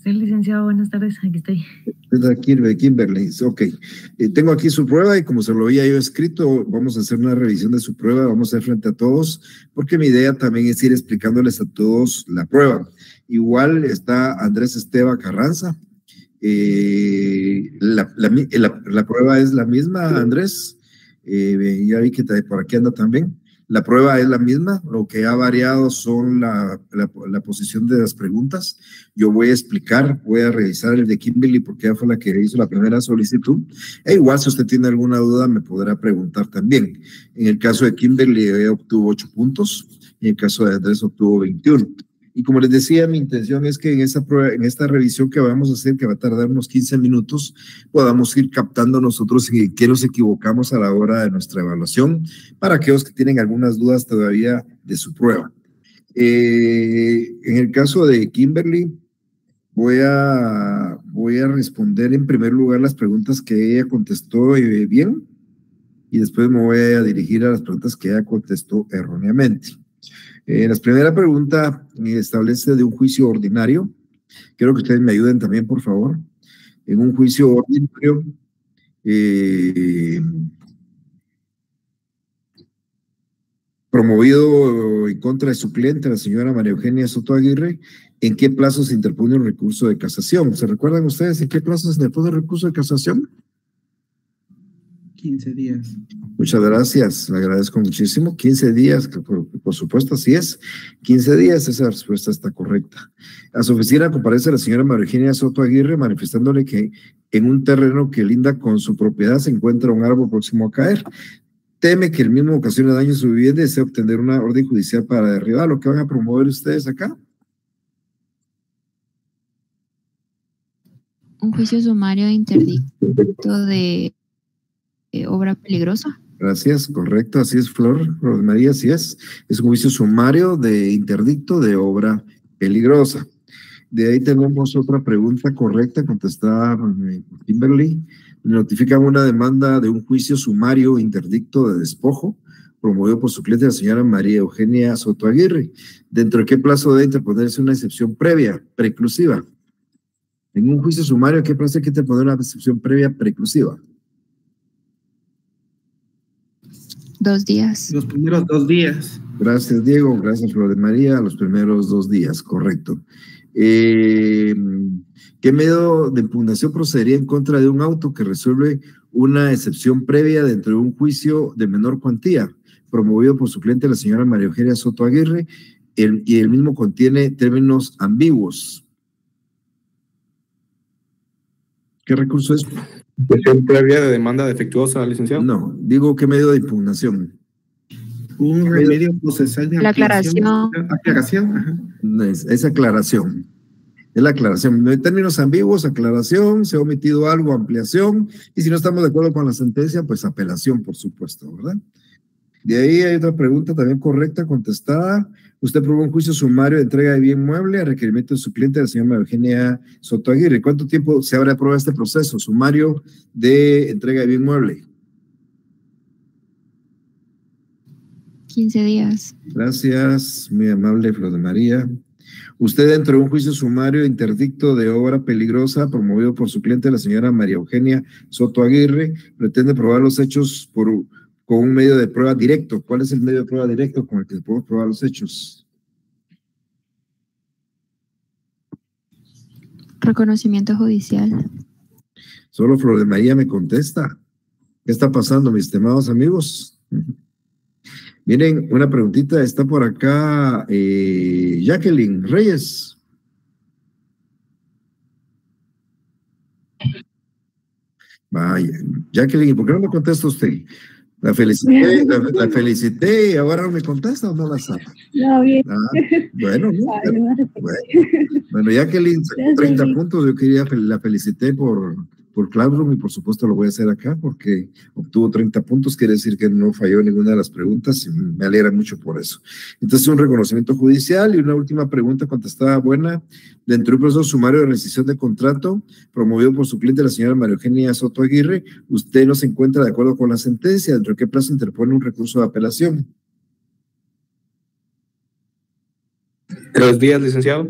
Sí, licenciado, buenas tardes, aquí estoy. Kimberly, ok. Tengo aquí su prueba y como se lo había yo escrito, vamos a hacer una revisión de su prueba, vamos a hacer frente a todos, porque mi idea también es ir explicándoles a todos la prueba. Igual está Andrés Esteba Carranza. La prueba es la misma, Andrés. Ya vi que por aquí anda también. La prueba es la misma, lo que ha variado son la posición de las preguntas. Yo voy a explicar, voy a revisar el de Kimberly porque ella fue la que hizo la primera solicitud. E igual, si usted tiene alguna duda, me podrá preguntar también. En el caso de Kimberly, ella obtuvo 8 puntos. En el caso de Andrés, obtuvo 21. Y como les decía, mi intención es que en esta revisión que vamos a hacer, que va a tardar unos 15 minutos, podamos ir captando nosotros en qué nos equivocamos a la hora de nuestra evaluación, para aquellos que tienen algunas dudas todavía de su prueba. En el caso de Kimberly, voy a responder en primer lugar las preguntas que ella contestó bien, y después me voy a dirigir a las preguntas que ella contestó erróneamente. La primera pregunta establece de un juicio ordinario. Quiero que ustedes me ayuden también, por favor. En un juicio ordinario, promovido en contra de su cliente, la señora María Eugenia Soto Aguirre, ¿en qué plazo se interpone un recurso de casación? ¿Se recuerdan ustedes en qué plazo se interpone el recurso de casación? 15 días. Muchas gracias, le agradezco muchísimo. 15 días, por supuesto, así es. 15 días, esa respuesta está correcta. A su oficina comparece la señora María Eugenia Soto Aguirre manifestándole que en un terreno que linda con su propiedad se encuentra un árbol próximo a caer. Teme que el mismo ocasione daño a su vivienda y desea obtener una orden judicial para derribar. ¿Lo que van a promover ustedes acá? Un juicio sumario de interdicto de obra peligrosa. Gracias, correcto, así es, Flor María, así es. Es un juicio sumario de interdicto de obra peligrosa. De ahí tenemos otra pregunta correcta contestada por Kimberly. Notifican una demanda de un juicio sumario interdicto de despojo promovido por su cliente, la señora María Eugenia Soto Aguirre. ¿Dentro de qué plazo debe interponerse una excepción previa, preclusiva? En un juicio sumario, ¿qué plazo hay que interponer una excepción previa preclusiva? 2 días. Los primeros 2 días. Gracias, Diego. Gracias, Flor de María. Los primeros 2 días, correcto. ¿Qué medio de impugnación procedería en contra de un auto que resuelve una excepción previa dentro de un juicio de menor cuantía, promovido por su cliente, la señora María Eugenia Soto Aguirre, y el mismo contiene términos ambiguos? ¿Qué recurso es? ¿Excepción previa de demanda defectuosa, licenciado? No, digo, ¿qué medio de impugnación? Un remedio procesal de la aclaración. aclaración. Ajá. Es aclaración. Es la aclaración. No hay términos ambiguos, aclaración, se ha omitido algo, ampliación, y si no estamos de acuerdo con la sentencia, pues apelación, por supuesto, ¿verdad? De ahí hay otra pregunta también correcta, contestada. Usted probó un juicio sumario de entrega de bien mueble a requerimiento de su cliente, la señora Eugenia Soto Aguirre. ¿Cuánto tiempo se habrá aprobado este proceso sumario de entrega de bien mueble? 15 días. Gracias, muy amable, Flor de María. Usted, dentro de un juicio sumario de interdicto de obra peligrosa promovido por su cliente, la señora María Eugenia Soto Aguirre, pretende probar los hechos con un medio de prueba directo. ¿Cuál es el medio de prueba directo con el que podemos probar los hechos? Reconocimiento judicial. Solo Flor de María me contesta. ¿Qué está pasando, mis estimados amigos? Miren, una preguntita, está por acá Jacqueline Reyes. Vaya, Jacqueline, ¿y por qué no me contesta usted? La felicité y ahora no me contesta o no la sabe. No, bien. Bueno, bueno, Jacqueline sacó 30 puntos, yo la felicité por Classroom y por supuesto lo voy a hacer acá porque obtuvo 30 puntos, quiere decir que no falló ninguna de las preguntas y me alegra mucho por eso. Entonces, un reconocimiento judicial y una última pregunta contestada buena. Dentro de un proceso sumario de rescisión de contrato promovido por su cliente, la señora María Eugenia Soto Aguirre, usted no se encuentra de acuerdo con la sentencia. ¿Dentro de qué plazo interpone un recurso de apelación? 3 días, licenciado.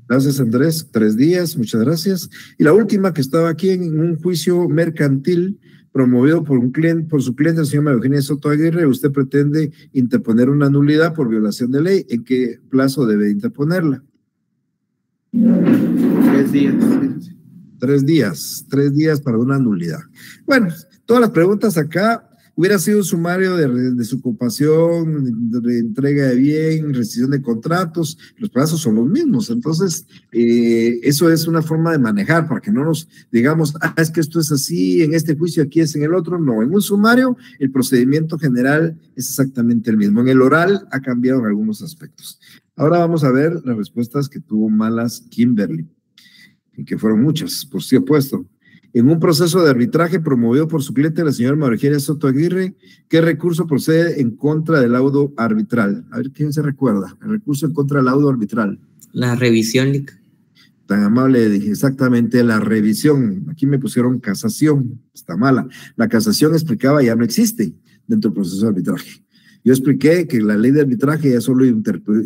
Gracias, Andrés. 3 días, muchas gracias. Y la última que estaba aquí en un juicio mercantil promovido por un cliente, por su cliente, el señor María Eugenia Soto Aguirre. Usted pretende interponer una nulidad por violación de ley. ¿En qué plazo debe interponerla? 3 días. 3 días. 3 días para una nulidad. Bueno, todas las preguntas acá. Hubiera sido un sumario de desocupación, de entrega de bien, rescisión de contratos, los plazos son los mismos. Entonces, eso es una forma de manejar para que no nos digamos, es que esto es así, en este juicio aquí es en el otro. No, en un sumario el procedimiento general es exactamente el mismo. En el oral ha cambiado en algunos aspectos. Ahora vamos a ver las respuestas que tuvo malas Kimberly, y que fueron muchas, por supuesto. En un proceso de arbitraje promovido por su cliente, la señora María Eugenia Soto Aguirre, ¿qué recurso procede en contra del laudo arbitral? A ver, ¿quién se recuerda? El recurso en contra del laudo arbitral. La revisión, Lic. Tan amable, dije exactamente la revisión. Aquí me pusieron casación, está mala. La casación explicaba ya no existe dentro del proceso de arbitraje. Yo expliqué que la ley de arbitraje ya solo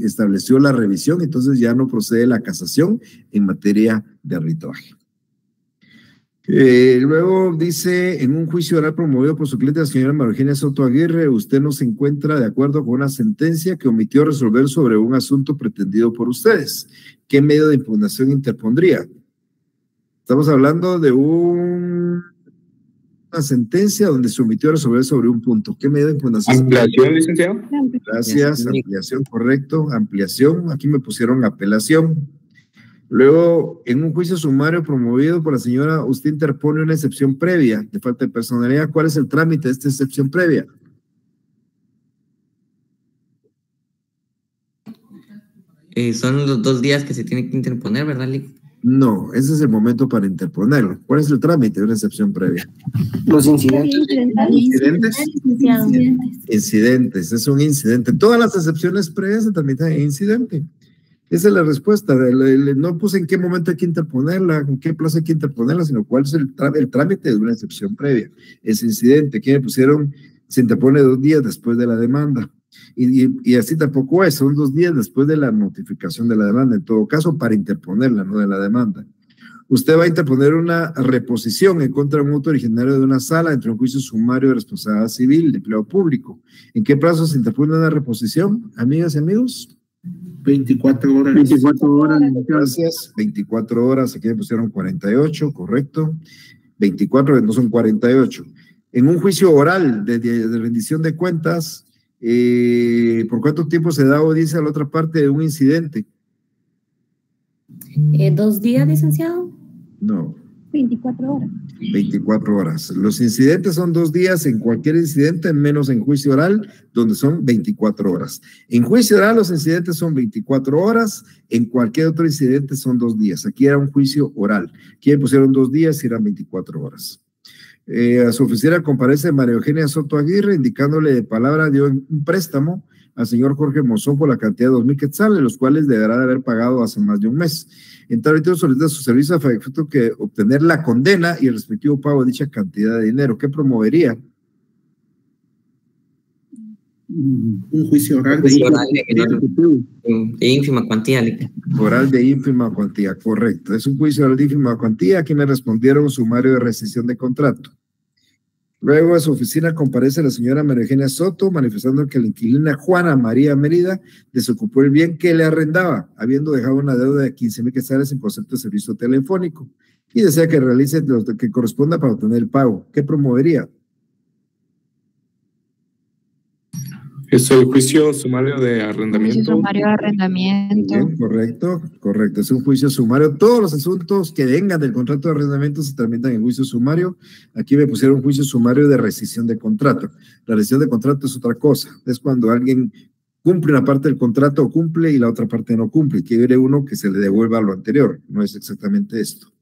estableció la revisión, entonces ya no procede la casación en materia de arbitraje. Luego dice, en un juicio oral promovido por su cliente, la señora María Eugenia Soto Aguirre, usted no se encuentra de acuerdo con una sentencia que omitió resolver sobre un asunto pretendido por ustedes. ¿Qué medio de impugnación interpondría? Estamos hablando de una sentencia donde se omitió resolver sobre un punto. ¿Qué medio de impugnación? Ampliación, licenciado. Gracias, ampliación, correcto. Ampliación, aquí me pusieron apelación. Luego, en un juicio sumario promovido por la señora, usted interpone una excepción previa de falta de personalidad. ¿Cuál es el trámite de esta excepción previa? Son los 2 días que se tiene que interponer, ¿verdad, Lic? No, ese es el momento para interponerlo. ¿Cuál es el trámite de una excepción previa? Los incidentes. Incidentes, es un incidente. Todas las excepciones previas se tramitan en incidente. Esa es la respuesta. No puse en qué momento hay que interponerla, en qué plazo hay que interponerla, sino cuál es el trámite de una excepción previa. Es incidente. Aquí me pusieron, se interpone 2 días después de la demanda. Y así tampoco es, son 2 días después de la notificación de la demanda, en todo caso, para interponerla, no de la demanda. Usted va a interponer una reposición en contra de un auto originario de una sala entre un juicio sumario de responsabilidad civil de empleo público. ¿En qué plazo se interpone una reposición, amigas y amigos? 24 horas. 24 horas, gracias. 24 horas, aquí me pusieron 48, correcto. 24, no son 48. En un juicio oral de rendición de cuentas, ¿por cuánto tiempo se da o dice a la otra parte de un incidente? 2 días, licenciado. No. 24 horas. 24 horas. Los incidentes son 2 días en cualquier incidente, menos en juicio oral, donde son 24 horas. En juicio oral los incidentes son 24 horas, en cualquier otro incidente son 2 días. Aquí era un juicio oral. Aquí pusieron 2 días y eran 24 horas. A su oficina comparece María Eugenia Soto Aguirre, indicándole de palabra dio un préstamo al señor Jorge Monzón por la cantidad de 2,000 quetzales, los cuales deberá de haber pagado hace más de un mes. En tal sentido, solicita su servicio a efecto que obtener la condena y el respectivo pago de dicha cantidad de dinero. ¿Qué promovería? Un juicio oral de ínfima cuantía, Lic. Oral de ínfima cuantía, correcto. Es un juicio oral de ínfima cuantía. Aquí me respondieron un sumario de rescisión de contrato. Luego a su oficina comparece la señora María Eugenia Soto, manifestando que la inquilina Juana María Mérida desocupó el bien que le arrendaba, habiendo dejado una deuda de 15,000 quetzales en concepto de servicio telefónico, y desea que realice lo que corresponda para obtener el pago. ¿Qué promovería? Es el juicio sumario de arrendamiento. Juicio sumario de arrendamiento. Bien, correcto, correcto. Es un juicio sumario. Todos los asuntos que vengan del contrato de arrendamiento se tramitan en juicio sumario. Aquí me pusieron un juicio sumario de rescisión de contrato. La rescisión de contrato es otra cosa. Es cuando alguien cumple una parte del contrato o cumple y la otra parte no cumple. Quiere uno que se le devuelva lo anterior. No es exactamente esto.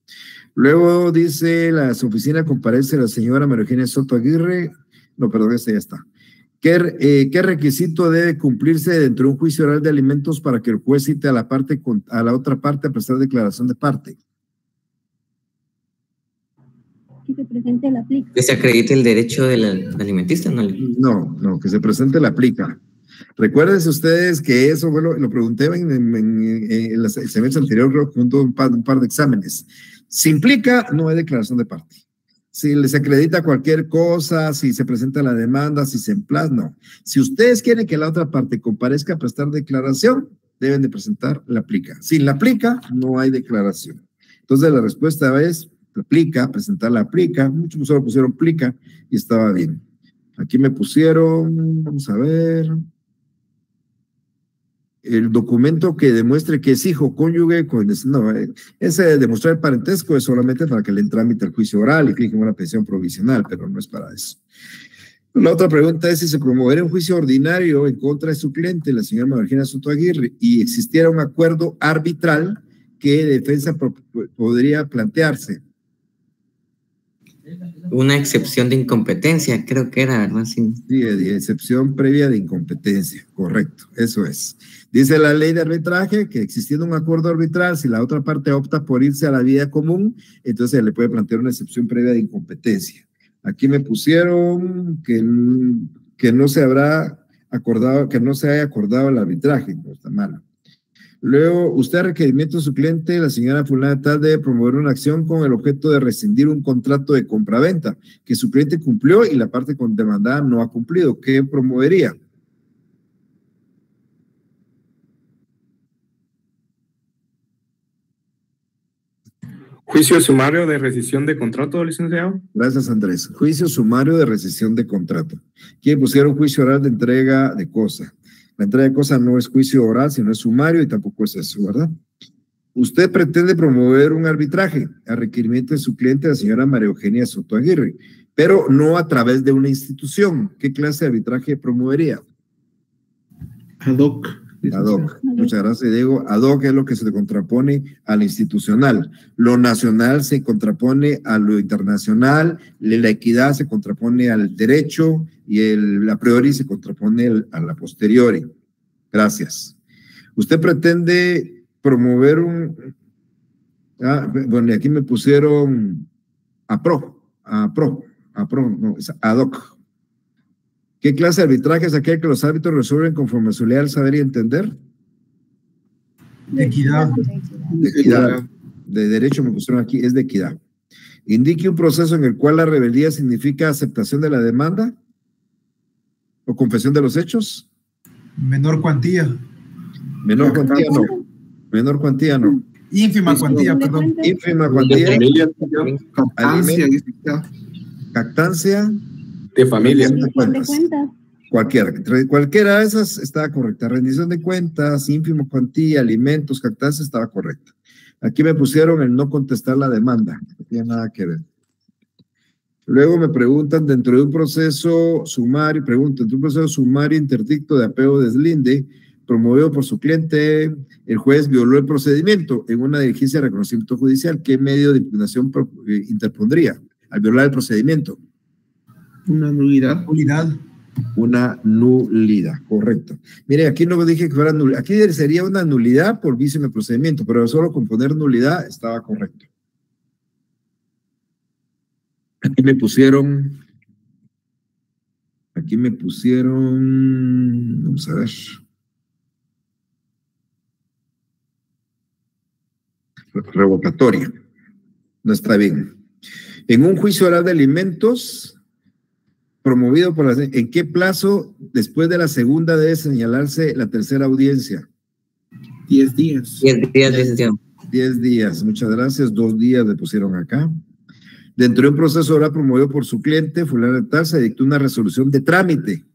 Luego dice, su oficina comparece la señora María Eugenia Soto Aguirre. No, perdón, esta ya está. ¿Qué requisito debe cumplirse dentro de un juicio oral de alimentos para que el juez cite a la otra parte a prestar declaración de parte? Que se presente la aplica. Que se acredite el derecho del alimentista, ¿no? No, que se presente la aplica. Recuérdense ustedes que eso lo pregunté en el semestre anterior, creo, junto a un par de exámenes. Si implica, no hay declaración de parte. Si les acredita cualquier cosa, si se presenta la demanda, si se emplaza, no. Si ustedes quieren que la otra parte comparezca a prestar declaración, deben de presentar la aplica. Si la aplica, no hay declaración. Entonces la respuesta es aplica, presentar la aplica. Muchos solo pusieron aplica y estaba bien. Aquí me pusieron, vamos a ver, el documento que demuestre que es hijo, cónyuge, no, ese de demostrar el parentesco es solamente para que le trámite el juicio oral y fijen una pensión provisional, pero no es para eso. La otra pregunta es si se promoviera un juicio ordinario en contra de su cliente, la señora María Eugenia Soto Aguirre, y existiera un acuerdo arbitral que defensa podría plantearse. Una excepción de incompetencia, creo que era, ¿verdad? Sí, de excepción previa de incompetencia, correcto, eso es. Dice la ley de arbitraje que existiendo un acuerdo arbitral, si la otra parte opta por irse a la vía común, entonces le puede plantear una excepción previa de incompetencia. Aquí me pusieron que no se habrá acordado, que no se haya acordado el arbitraje, no está malo. Luego, usted a requerimiento de su cliente, la señora fulana tal, debe promover una acción con el objeto de rescindir un contrato de compraventa que su cliente cumplió y la parte demandada no ha cumplido. ¿Qué promovería? Juicio sumario de rescisión de contrato, licenciado. Gracias, Andrés. Juicio sumario de rescisión de contrato. Aquí pusieron juicio oral de entrega de cosa. La entrega de cosa no es juicio oral, sino es sumario y tampoco es eso, ¿verdad? Usted pretende promover un arbitraje a requerimiento de su cliente, la señora María Eugenia Soto Aguirre, pero no a través de una institución. ¿Qué clase de arbitraje promovería? Ad hoc. Ad hoc. Muchas gracias, Diego. Ad hoc es lo que se contrapone a lo institucional. Lo nacional se contrapone a lo internacional, la equidad se contrapone al derecho y el a priori se contrapone a la posteriori. Gracias. Usted pretende promover bueno, y aquí me pusieron no, es ad hoc. ¿Qué clase de arbitraje es aquel que los árbitros resuelven conforme a su leal saber y entender? De equidad. De equidad. De derecho me pusieron aquí, es de equidad. Indique un proceso en el cual la rebeldía significa aceptación de la demanda o confesión de los hechos. Menor cuantía. Menor cuantía no. Menor cuantía no. Ínfima cuantía, perdón. Ínfima cuantía. Captancia. Cactancia. De familia. Rendición de cuentas. Cualquiera de esas estaba correcta. Rendición de cuentas, ínfima cuantía, alimentos, cactancia estaba correcta. Aquí me pusieron el no contestar la demanda. No tiene nada que ver. Luego me preguntan dentro de un proceso sumario, interdicto de apego deslinde, promovido por su cliente, el juez violó el procedimiento en una diligencia de reconocimiento judicial. ¿Qué medio de impugnación interpondría al violar el procedimiento? Una nulidad. Una nulidad, correcto. Mire, aquí no dije que fuera nulidad, aquí sería una nulidad por vicio en el procedimiento, pero solo con poner nulidad estaba correcto. Aquí me pusieron, vamos a ver. Revocatoria. No está bien. En un juicio oral de alimentos promovido por ¿en qué plazo después de la segunda debe señalarse la tercera audiencia? 10 días. 10 días, licenciado. 10 días, muchas gracias. 2 días le pusieron acá. Dentro de un proceso oral promovido por su cliente, fulano de tal, se dictó una resolución de trámite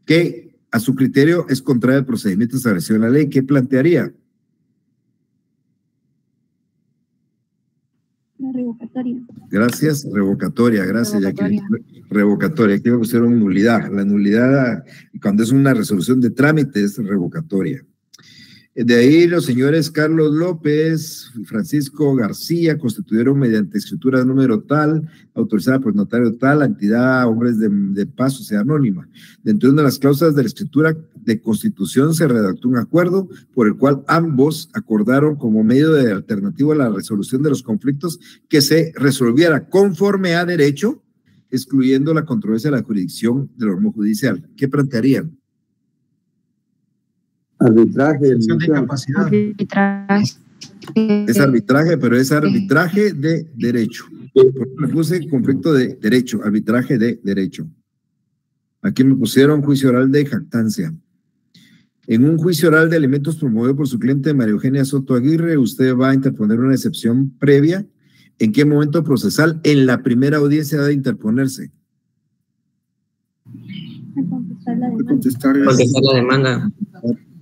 que a su criterio es contraria al procedimiento establecido en la ley. ¿Qué plantearía? La revocatoria. Gracias, revocatoria, gracias, Jacqueline. Revocatoria, aquí me pusieron nulidad. La nulidad, cuando es una resolución de trámite, es revocatoria. De ahí los señores Carlos López y Francisco García constituyeron mediante escritura de número tal, autorizada por notario tal, entidad hombres de paz, sociedad anónima. Dentro de una de las cláusulas de la escritura de constitución se redactó un acuerdo por el cual ambos acordaron como medio de alternativo a la resolución de los conflictos que se resolviera conforme a derecho, excluyendo la controversia de la jurisdicción del órgano judicial. ¿Qué plantearían? Arbitraje. Excepción de incapacidad. Arbitraje. Es arbitraje, pero es arbitraje de derecho. Porque me puse conflicto de derecho, arbitraje de derecho. Aquí me pusieron juicio oral de jactancia. En un juicio oral de alimentos promovido por su cliente María Eugenia Soto Aguirre, usted va a interponer una excepción previa. ¿En qué momento procesal? En la primera audiencia de interponerse. Contestar la demanda.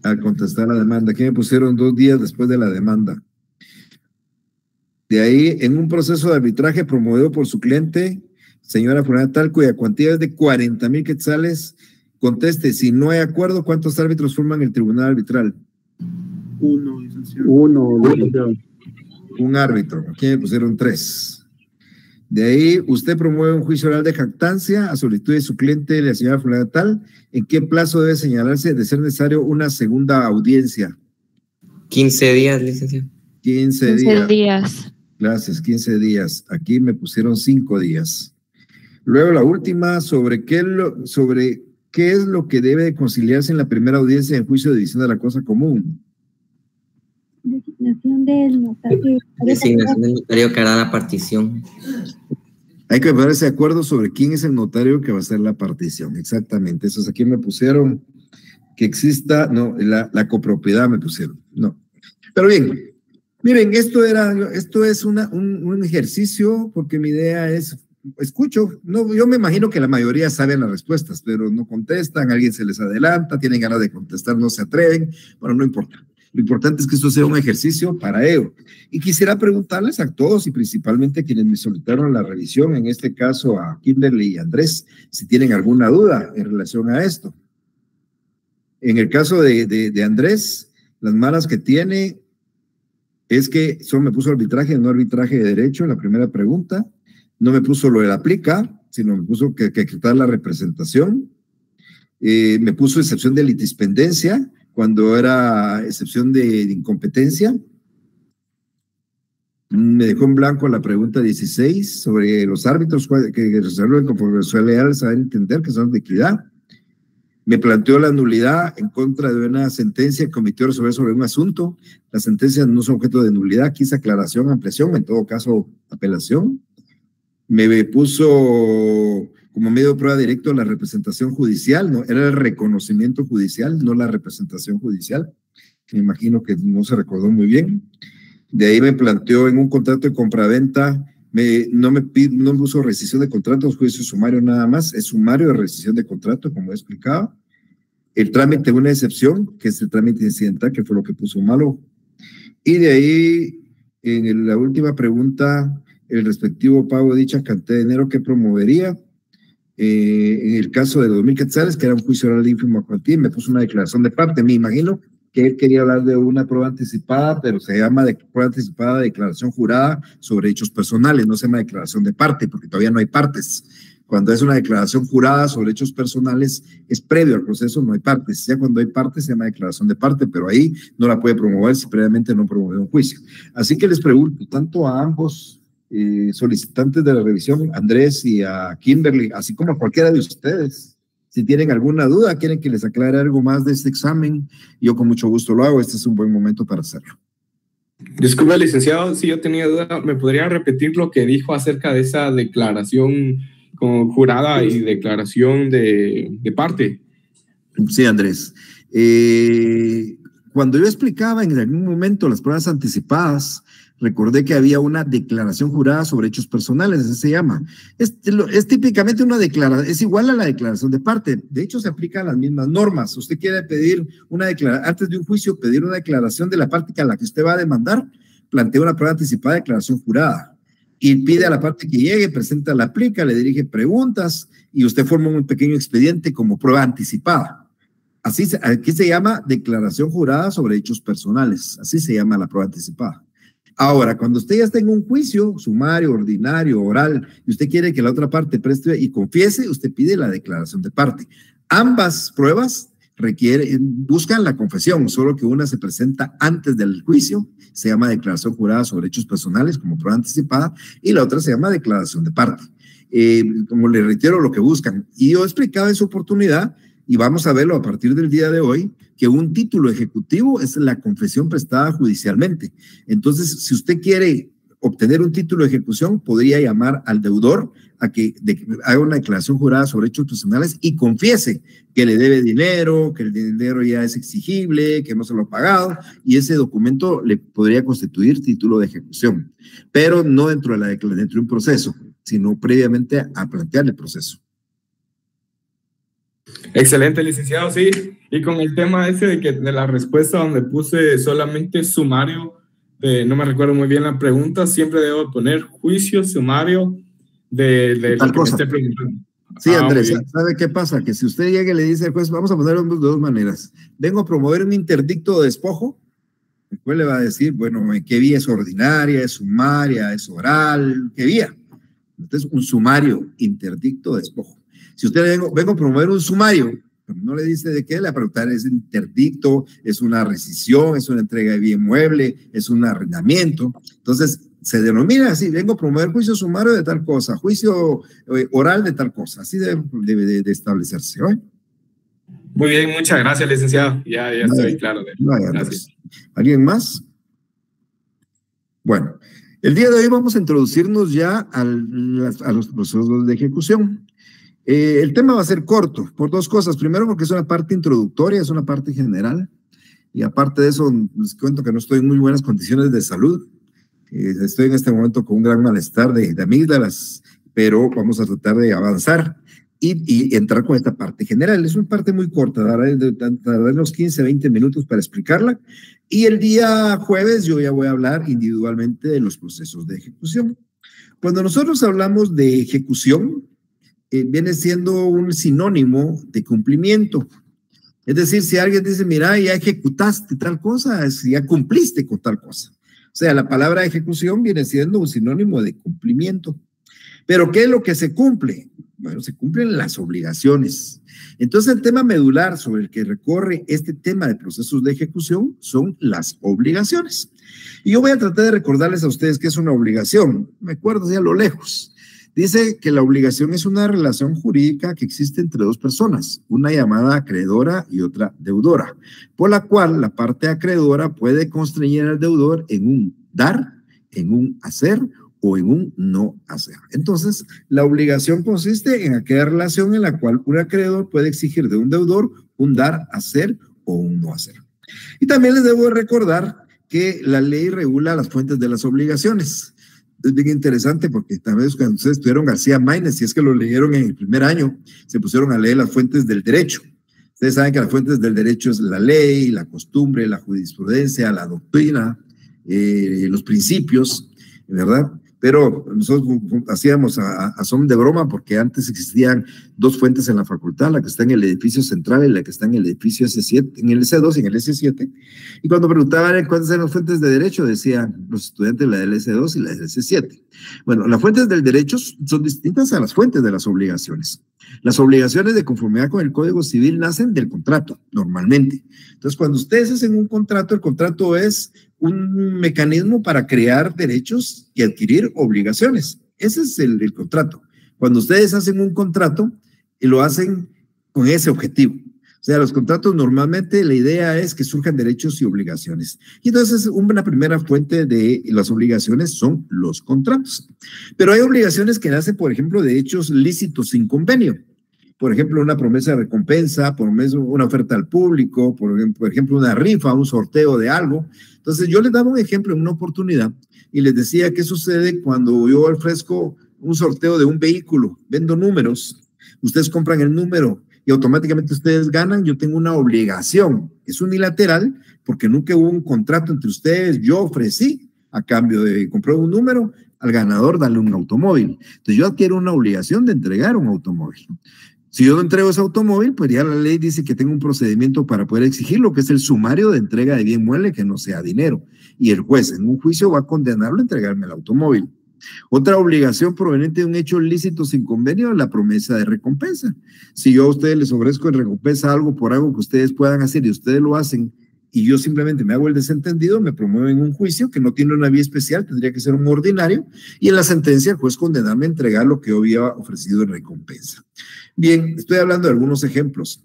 Al contestar la demanda. Aquí me pusieron 2 días después de la demanda. De ahí, en un proceso de arbitraje promovido por su cliente, señora fulana tal, cuya cuantía es de 40,000 quetzales, conteste, si no hay acuerdo, ¿cuántos árbitros forman el tribunal arbitral? Uno, licenciado. Uno, licenciado. Un árbitro. Aquí me pusieron 3. De ahí, usted promueve un juicio oral de jactancia a solicitud de su cliente, la señora fulana tal. ¿En qué plazo debe señalarse de ser necesario una segunda audiencia? 15 días, licenciado. 15 días. Gracias, 15 días. Aquí me pusieron 5 días. Luego la última, sobre qué es lo que debe conciliarse en la primera audiencia en juicio de división de la cosa común. Designación del notario. Designación del notario que hará la partición. Hay que ponerse de acuerdo sobre quién es el notario que va a hacer la partición. Exactamente. Eso es, aquí me pusieron que exista, no, la copropiedad me pusieron. No. Pero bien, miren, esto es un ejercicio porque mi idea es, escucho, no, yo me imagino que la mayoría saben las respuestas, pero no contestan, alguien se les adelanta, tienen ganas de contestar, no se atreven. Bueno, no importa. Lo importante es que esto sea un ejercicio para ello. Y quisiera preguntarles a todos y principalmente a quienes me solicitaron la revisión, en este caso a Kimberly y Andrés, si tienen alguna duda en relación a esto. En el caso de Andrés, las malas que tiene es que solo me puso arbitraje, no arbitraje de derecho en la primera pregunta. No me puso lo de la aplica, sino me puso que quitar la representación. Me puso excepción de litispendencia cuando era excepción de incompetencia. Me dejó en blanco la pregunta 16 sobre los árbitros que resuelven conforme suele leal, saber entender que son de equidad. Me planteó la nulidad en contra de una sentencia que cometió resolver sobre un asunto. Las sentencias no son objeto de nulidad, quise aclaración, ampliación, en todo caso apelación. Me puso como medio de prueba directo la representación judicial, ¿no? Era el reconocimiento judicial, no la representación judicial. Me imagino que no se recordó muy bien. De ahí me planteó en un contrato de compraventa, no me puso rescisión de contrato, juicio sumario nada más, es sumario de rescisión de contrato, como he explicado. El trámite, una excepción, que es el trámite incidental, que fue lo que puso malo. Y de ahí, en la última pregunta, el respectivo pago de dicha cantidad de dinero que promovería. En el caso de 2,000 quetzales, que era un juicio oral de ínfima cuantía, me puso una declaración de parte. Me imagino que él quería hablar de una prueba anticipada, pero se llama prueba anticipada de declaración jurada sobre hechos personales, no se llama declaración de parte, porque todavía no hay partes. Cuando es una declaración jurada sobre hechos personales, es previo al proceso, no hay partes. Ya cuando hay partes, se llama declaración de parte, pero ahí no la puede promover si previamente no promovió un juicio. Así que les pregunto, tanto a ambos solicitantes de la revisión, Andrés y a Kimberly, así como a cualquiera de ustedes, si tienen alguna duda, quieren que les aclare algo más de este examen, yo con mucho gusto lo hago. Este es un buen momento para hacerlo. Disculpe, licenciado, si yo tenía duda, ¿me podría repetir lo que dijo acerca de esa declaración jurada y declaración de parte? Sí, Andrés. Cuando yo explicaba en algún momento las pruebas anticipadas, recordé que había una declaración jurada sobre hechos personales, así se llama. Es típicamente una declaración, es igual a la declaración de parte. De hecho, se aplican las mismas normas. Usted quiere pedir una declaración, antes de un juicio, pedir una declaración de la parte a la que usted va a demandar, plantea una prueba anticipada de declaración jurada y pide a la parte que llegue, presenta la aplica, le dirige preguntas y usted forma un pequeño expediente como prueba anticipada. Aquí se llama declaración jurada sobre hechos personales. Así se llama la prueba anticipada. Ahora, cuando usted ya está en un juicio sumario, ordinario, oral, y usted quiere que la otra parte preste y confiese, usted pide la declaración de parte. Ambas pruebas buscan la confesión, solo que una se presenta antes del juicio, se llama declaración jurada sobre hechos personales como prueba anticipada, y la otra se llama declaración de parte. Como le reitero, lo que buscan. Y yo explicaba en su oportunidad y vamos a verlo a partir del día de hoy, que un título ejecutivo es la confesión prestada judicialmente. Entonces, si usted quiere obtener un título de ejecución, podría llamar al deudor a que haga una declaración jurada sobre hechos personales y confiese que le debe dinero, que el dinero ya es exigible, que no se lo ha pagado, y ese documento le podría constituir título de ejecución, pero no dentro de un proceso, sino previamente a plantear el proceso. Excelente, licenciado, sí. Y con el tema ese de la respuesta donde puse solamente sumario, no me recuerdo muy bien la pregunta, siempre debo poner juicio sumario de lo que me esté preguntando. Sí, Andrés, ¿sabe qué pasa? Que si usted llega y le dice al juez, vamos a ponerlo de dos maneras. Vengo a promover un interdicto de despojo, el juez le va a decir, bueno, ¿qué vía es ordinaria, es sumaria, es oral? ¿Qué vía? Entonces, un sumario, interdicto de despojo. Si usted vengo a promover un sumario, pero no le dice de qué, le va a preguntar, ¿es interdicto, es una rescisión, es una entrega de bien mueble, es un arrendamiento? Entonces, se denomina así, vengo a promover juicio sumario de tal cosa, juicio oral de tal cosa, así debe de establecerse, ¿no? Muy bien, muchas gracias, licenciado, ya estoy claro. Gracias. ¿Alguien más? Bueno, el día de hoy vamos a introducirnos ya a los procesos de ejecución. El tema va a ser corto, por dos cosas. Primero, porque es una parte introductoria, es una parte general, y aparte de eso, les cuento que no estoy en muy buenas condiciones de salud. Estoy en este momento con un gran malestar de amígdalas, pero vamos a tratar de avanzar y entrar con esta parte general. Es una parte muy corta, daré unos 15, 20 minutos para explicarla, y el día jueves yo ya voy a hablar individualmente de los procesos de ejecución. Cuando nosotros hablamos de ejecución, viene siendo un sinónimo de cumplimiento. Es decir, si alguien dice, mira, ya ejecutaste tal cosa, ya cumpliste con tal cosa. O sea, la palabra ejecución viene siendo un sinónimo de cumplimiento. ¿Pero qué es lo que se cumple? Bueno, se cumplen las obligaciones. Entonces, el tema medular sobre el que recorre este tema de procesos de ejecución son las obligaciones. Y yo voy a tratar de recordarles a ustedes qué es una obligación. Me acuerdo ya a lo lejos. Dice que la obligación es una relación jurídica que existe entre dos personas, una llamada acreedora y otra deudora, por la cual la parte acreedora puede constreñir al deudor en un dar, en un hacer o en un no hacer. Entonces, la obligación consiste en aquella relación en la cual un acreedor puede exigir de un deudor un dar, hacer o un no hacer. Y también les debo recordar que la ley regula las fuentes de las obligaciones. Es bien interesante porque también cuando ustedes estudiaron García Maínez, si es que lo leyeron en el primer año, se pusieron a leer las fuentes del derecho. Ustedes saben que las fuentes del derecho es la ley, la costumbre, la jurisprudencia, la doctrina, los principios, ¿verdad? Pero nosotros hacíamos a son de broma porque antes existían dos fuentes en la facultad, la que está en el edificio central y la que está en el edificio S7, en el S2 y en el S7. Y cuando preguntaban cuáles eran las fuentes de derecho, decían los estudiantes la del S2 y la del S7. Bueno, las fuentes del derecho son distintas a las fuentes de las obligaciones. Las obligaciones de conformidad con el Código Civil nacen del contrato, normalmente. Entonces, cuando ustedes hacen un contrato, el contrato es un mecanismo para crear derechos y adquirir obligaciones. Ese es el contrato. Cuando ustedes hacen un contrato, lo hacen con ese objetivo. O sea, los contratos normalmente la idea es que surjan derechos y obligaciones. Y entonces una primera fuente de las obligaciones son los contratos. Pero hay obligaciones que nacen, por ejemplo, de hechos lícitos sin convenio. Por ejemplo, una promesa de recompensa, por una oferta al público, por ejemplo, una rifa, un sorteo de algo. Entonces, yo les daba un ejemplo en una oportunidad y les decía qué sucede cuando yo ofrezco un sorteo de un vehículo, vendo números, ustedes compran el número y automáticamente ustedes ganan, yo tengo una obligación. Es unilateral porque nunca hubo un contrato entre ustedes, yo ofrecí a cambio de comprar un número, al ganador darle un automóvil. Entonces, yo adquiero una obligación de entregar un automóvil. Si yo no entrego ese automóvil, pues ya la ley dice que tengo un procedimiento para poder exigir lo que es el sumario de entrega de bien mueble que no sea dinero. Y el juez en un juicio va a condenarlo a entregarme el automóvil. Otra obligación proveniente de un hecho lícito sin convenio es la promesa de recompensa. Si yo a ustedes les ofrezco en recompensa algo por algo que ustedes puedan hacer y ustedes lo hacen y yo simplemente me hago el desentendido, me promueven un juicio que no tiene una vía especial, tendría que ser un ordinario, y en la sentencia el juez condenarme a entregar lo que yo había ofrecido en recompensa. Bien, estoy hablando de algunos ejemplos.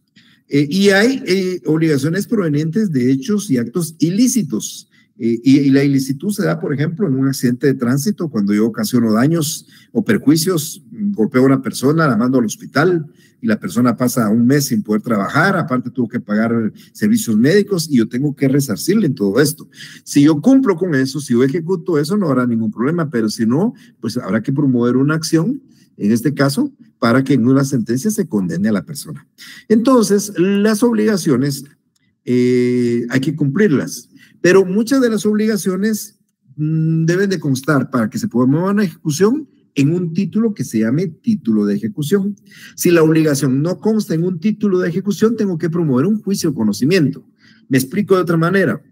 Y hay obligaciones provenientes de hechos y actos ilícitos. Y la ilicitud se da, por ejemplo, en un accidente de tránsito, cuando yo ocasiono daños o perjuicios, golpeo a una persona, la mando al hospital y la persona pasa un mes sin poder trabajar, aparte tuvo que pagar servicios médicos y yo tengo que resarcirle en todo esto. Si yo cumplo con eso, si yo ejecuto eso, no habrá ningún problema, pero si no, pues habrá que promover una acción, en este caso, para que en una sentencia se condene a la persona. Entonces, las obligaciones hay que cumplirlas. Pero muchas de las obligaciones deben de constar para que se promueva una ejecución en un título que se llame título de ejecución. Si la obligación no consta en un título de ejecución, tengo que promover un juicio de conocimiento. Me explico de otra manera.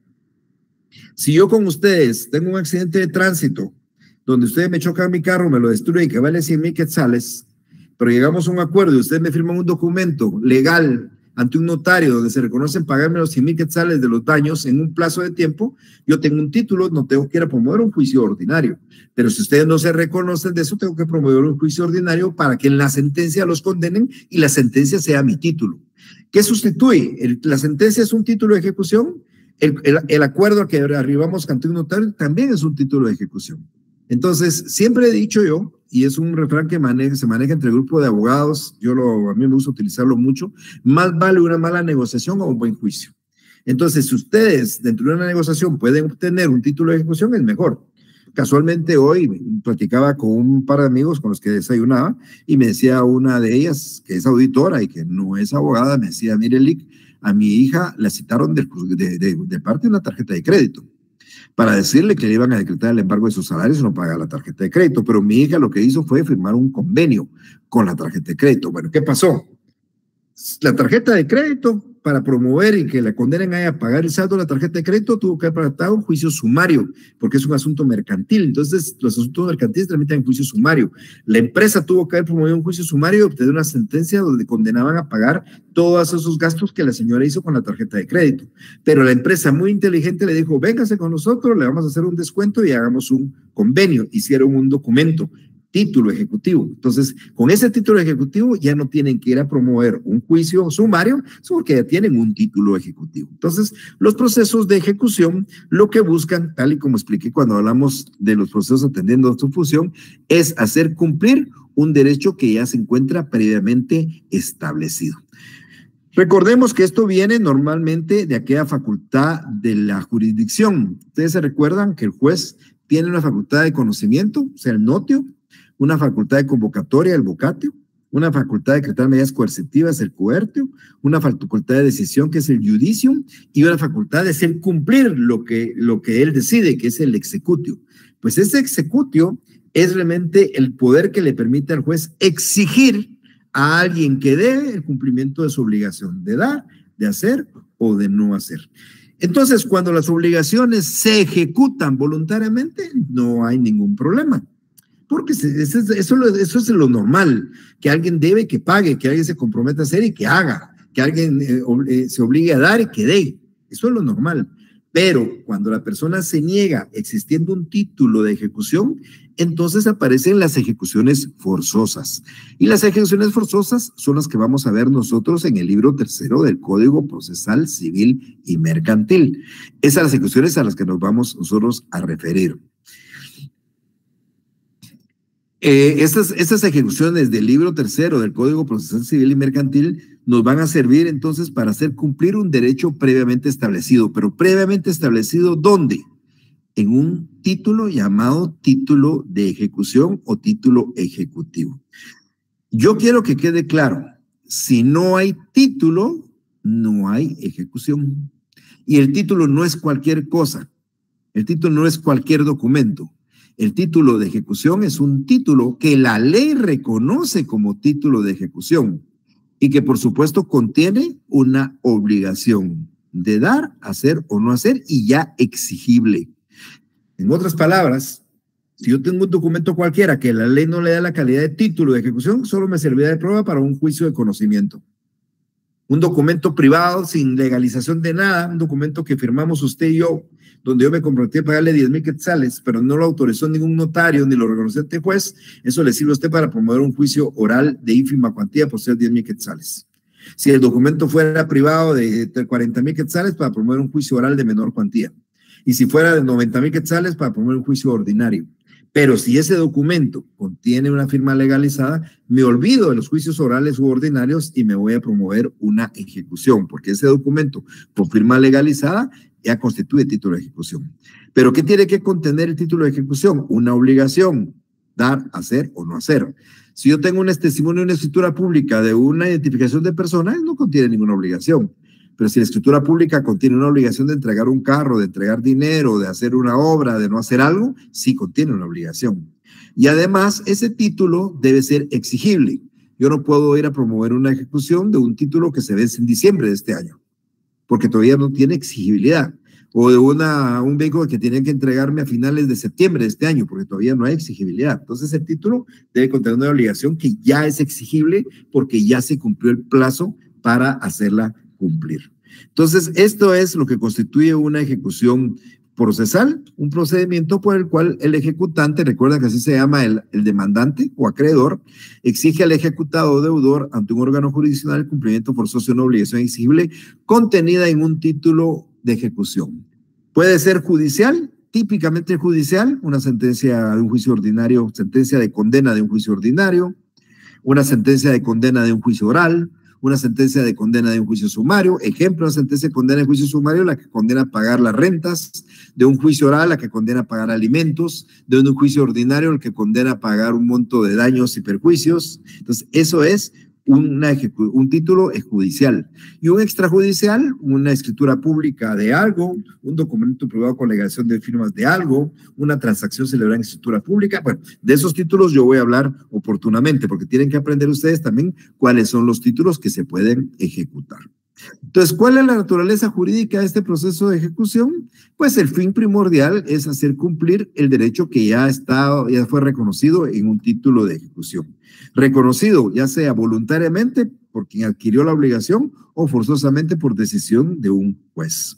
Si yo con ustedes tengo un accidente de tránsito donde ustedes me chocan mi carro, me lo destruyen, que vale 100,000 quetzales, pero llegamos a un acuerdo y ustedes me firman un documento legal ante un notario donde se reconocen pagarme los 100,000 quetzales de los daños en un plazo de tiempo, yo tengo un título, no tengo que ir a promover un juicio ordinario. Pero si ustedes no se reconocen de eso, tengo que promover un juicio ordinario para que en la sentencia los condenen y la sentencia sea mi título. ¿Qué sustituye? La sentencia es un título de ejecución, el acuerdo al que arribamos ante un notario también es un título de ejecución. Entonces, siempre he dicho yo, y es un refrán que se maneja entre el grupo de abogados, a mí me gusta utilizarlo mucho, más vale una mala negociación o un buen juicio. Entonces, si ustedes dentro de una negociación pueden obtener un título de ejecución, es mejor. Casualmente hoy platicaba con un par de amigos con los que desayunaba y me decía una de ellas, que es auditora y que no es abogada, me decía, mire, Lick, a mi hija la citaron de parte de una tarjeta de crédito para decirle que le iban a decretar el embargo de sus salarios y no pagar la tarjeta de crédito. Pero mi hija lo que hizo fue firmar un convenio con la tarjeta de crédito. Bueno, ¿qué pasó? La tarjeta de crédito, para promover y que la condenen a pagar el saldo de la tarjeta de crédito, tuvo que presentar un juicio sumario, porque es un asunto mercantil. Entonces, los asuntos mercantiles tramitan en juicio sumario. La empresa tuvo que haber promovido un juicio sumario y obtener una sentencia donde condenaban a pagar todos esos gastos que la señora hizo con la tarjeta de crédito. Pero la empresa muy inteligente le dijo, véngase con nosotros, le vamos a hacer un descuento y hagamos un convenio. Hicieron un documento, título ejecutivo. Entonces, con ese título ejecutivo ya no tienen que ir a promover un juicio sumario, porque ya tienen un título ejecutivo. Entonces, los procesos de ejecución lo que buscan, tal y como expliqué cuando hablamos de los procesos atendiendo a su función, es hacer cumplir un derecho que ya se encuentra previamente establecido. Recordemos que esto viene normalmente de aquella facultad de la jurisdicción. Ustedes se recuerdan que el juez tiene una facultad de conocimiento, o sea, el notio, una facultad de convocatoria, el vocatio, una facultad de decretar medidas coercitivas, el coertio, una facultad de decisión, que es el judicium, y una facultad de hacer cumplir lo que él decide, que es el executio. Pues ese executio es realmente el poder que le permite al juez exigir a alguien que debe el cumplimiento de su obligación, de dar, de hacer o de no hacer. Entonces, cuando las obligaciones se ejecutan voluntariamente, no hay ningún problema. Porque eso es lo normal, que alguien debe, que pague, que alguien se comprometa a hacer y que haga, que alguien se obligue a dar y que dé. Eso es lo normal. Pero cuando la persona se niega existiendo un título de ejecución, entonces aparecen las ejecuciones forzosas. Y las ejecuciones forzosas son las que vamos a ver nosotros en el libro 3 del Código Procesal Civil y Mercantil. Esas son las ejecuciones a las que nos vamos nosotros a referir. Estas ejecuciones del libro 3 del Código Procesal Civil y Mercantil nos van a servir entonces para hacer cumplir un derecho previamente establecido. ¿Pero previamente establecido dónde? En un título llamado título de ejecución o título ejecutivo. Yo quiero que quede claro, si no hay título, no hay ejecución. Y el título no es cualquier cosa, el título no es cualquier documento. El título de ejecución es un título que la ley reconoce como título de ejecución y que por supuesto contiene una obligación de dar, hacer o no hacer y ya exigible. En otras palabras, si yo tengo un documento cualquiera que la ley no le da la calidad de título de ejecución, solo me servirá de prueba para un juicio de conocimiento. Un documento privado sin legalización de nada, un documento que firmamos usted y yo, donde yo me comprometí a pagarle 10,000 quetzales, pero no lo autorizó ningún notario ni lo reconoció ante juez, eso le sirve a usted para promover un juicio oral de ínfima cuantía por ser 10,000 quetzales. Si el documento fuera privado de 40,000 quetzales, para promover un juicio oral de menor cuantía. Y si fuera de 90,000 quetzales, para promover un juicio ordinario. Pero si ese documento contiene una firma legalizada, me olvido de los juicios orales u ordinarios y me voy a promover una ejecución, porque ese documento con firma legalizada ya constituye título de ejecución. Pero ¿qué tiene que contener el título de ejecución? Una obligación, dar, hacer o no hacer. Si yo tengo un testimonio, una escritura pública de una identificación de personas, no contiene ninguna obligación. Pero si la escritura pública contiene una obligación de entregar un carro, de entregar dinero, de hacer una obra, de no hacer algo, sí contiene una obligación. Y además, ese título debe ser exigible. Yo no puedo ir a promover una ejecución de un título que se vence en diciembre de este año, porque todavía no tiene exigibilidad. O de un vehículo que tienen que entregarme a finales de septiembre de este año, porque todavía no hay exigibilidad. Entonces, el título debe contener una obligación que ya es exigible porque ya se cumplió el plazo para hacerla cumplir. Entonces, esto es lo que constituye una ejecución procesal, un procedimiento por el cual el ejecutante, recuerda que así se llama el demandante o acreedor, exige al ejecutado o deudor ante un órgano jurisdiccional el cumplimiento forzoso de una obligación exigible contenida en un título de ejecución. Puede ser judicial, típicamente judicial, una sentencia de un juicio ordinario, sentencia de condena de un juicio ordinario, una sentencia de condena de un juicio oral, una sentencia de condena de un juicio sumario. Ejemplo, una sentencia de condena de juicio sumario, la que condena a pagar las rentas; de un juicio oral, la que condena a pagar alimentos; de un juicio ordinario, el que condena a pagar un monto de daños y perjuicios. Entonces, eso es un título judicial. Y un extrajudicial, una escritura pública de algo, un documento privado con legación de firmas de algo, una transacción celebrada en escritura pública. Bueno, de esos títulos yo voy a hablar oportunamente, porque tienen que aprender ustedes también cuáles son los títulos que se pueden ejecutar. Entonces, ¿cuál es la naturaleza jurídica de este proceso de ejecución? Pues el fin primordial es hacer cumplir el derecho que ya fue reconocido en un título de ejecución. Reconocido ya sea voluntariamente por quien adquirió la obligación o forzosamente por decisión de un juez.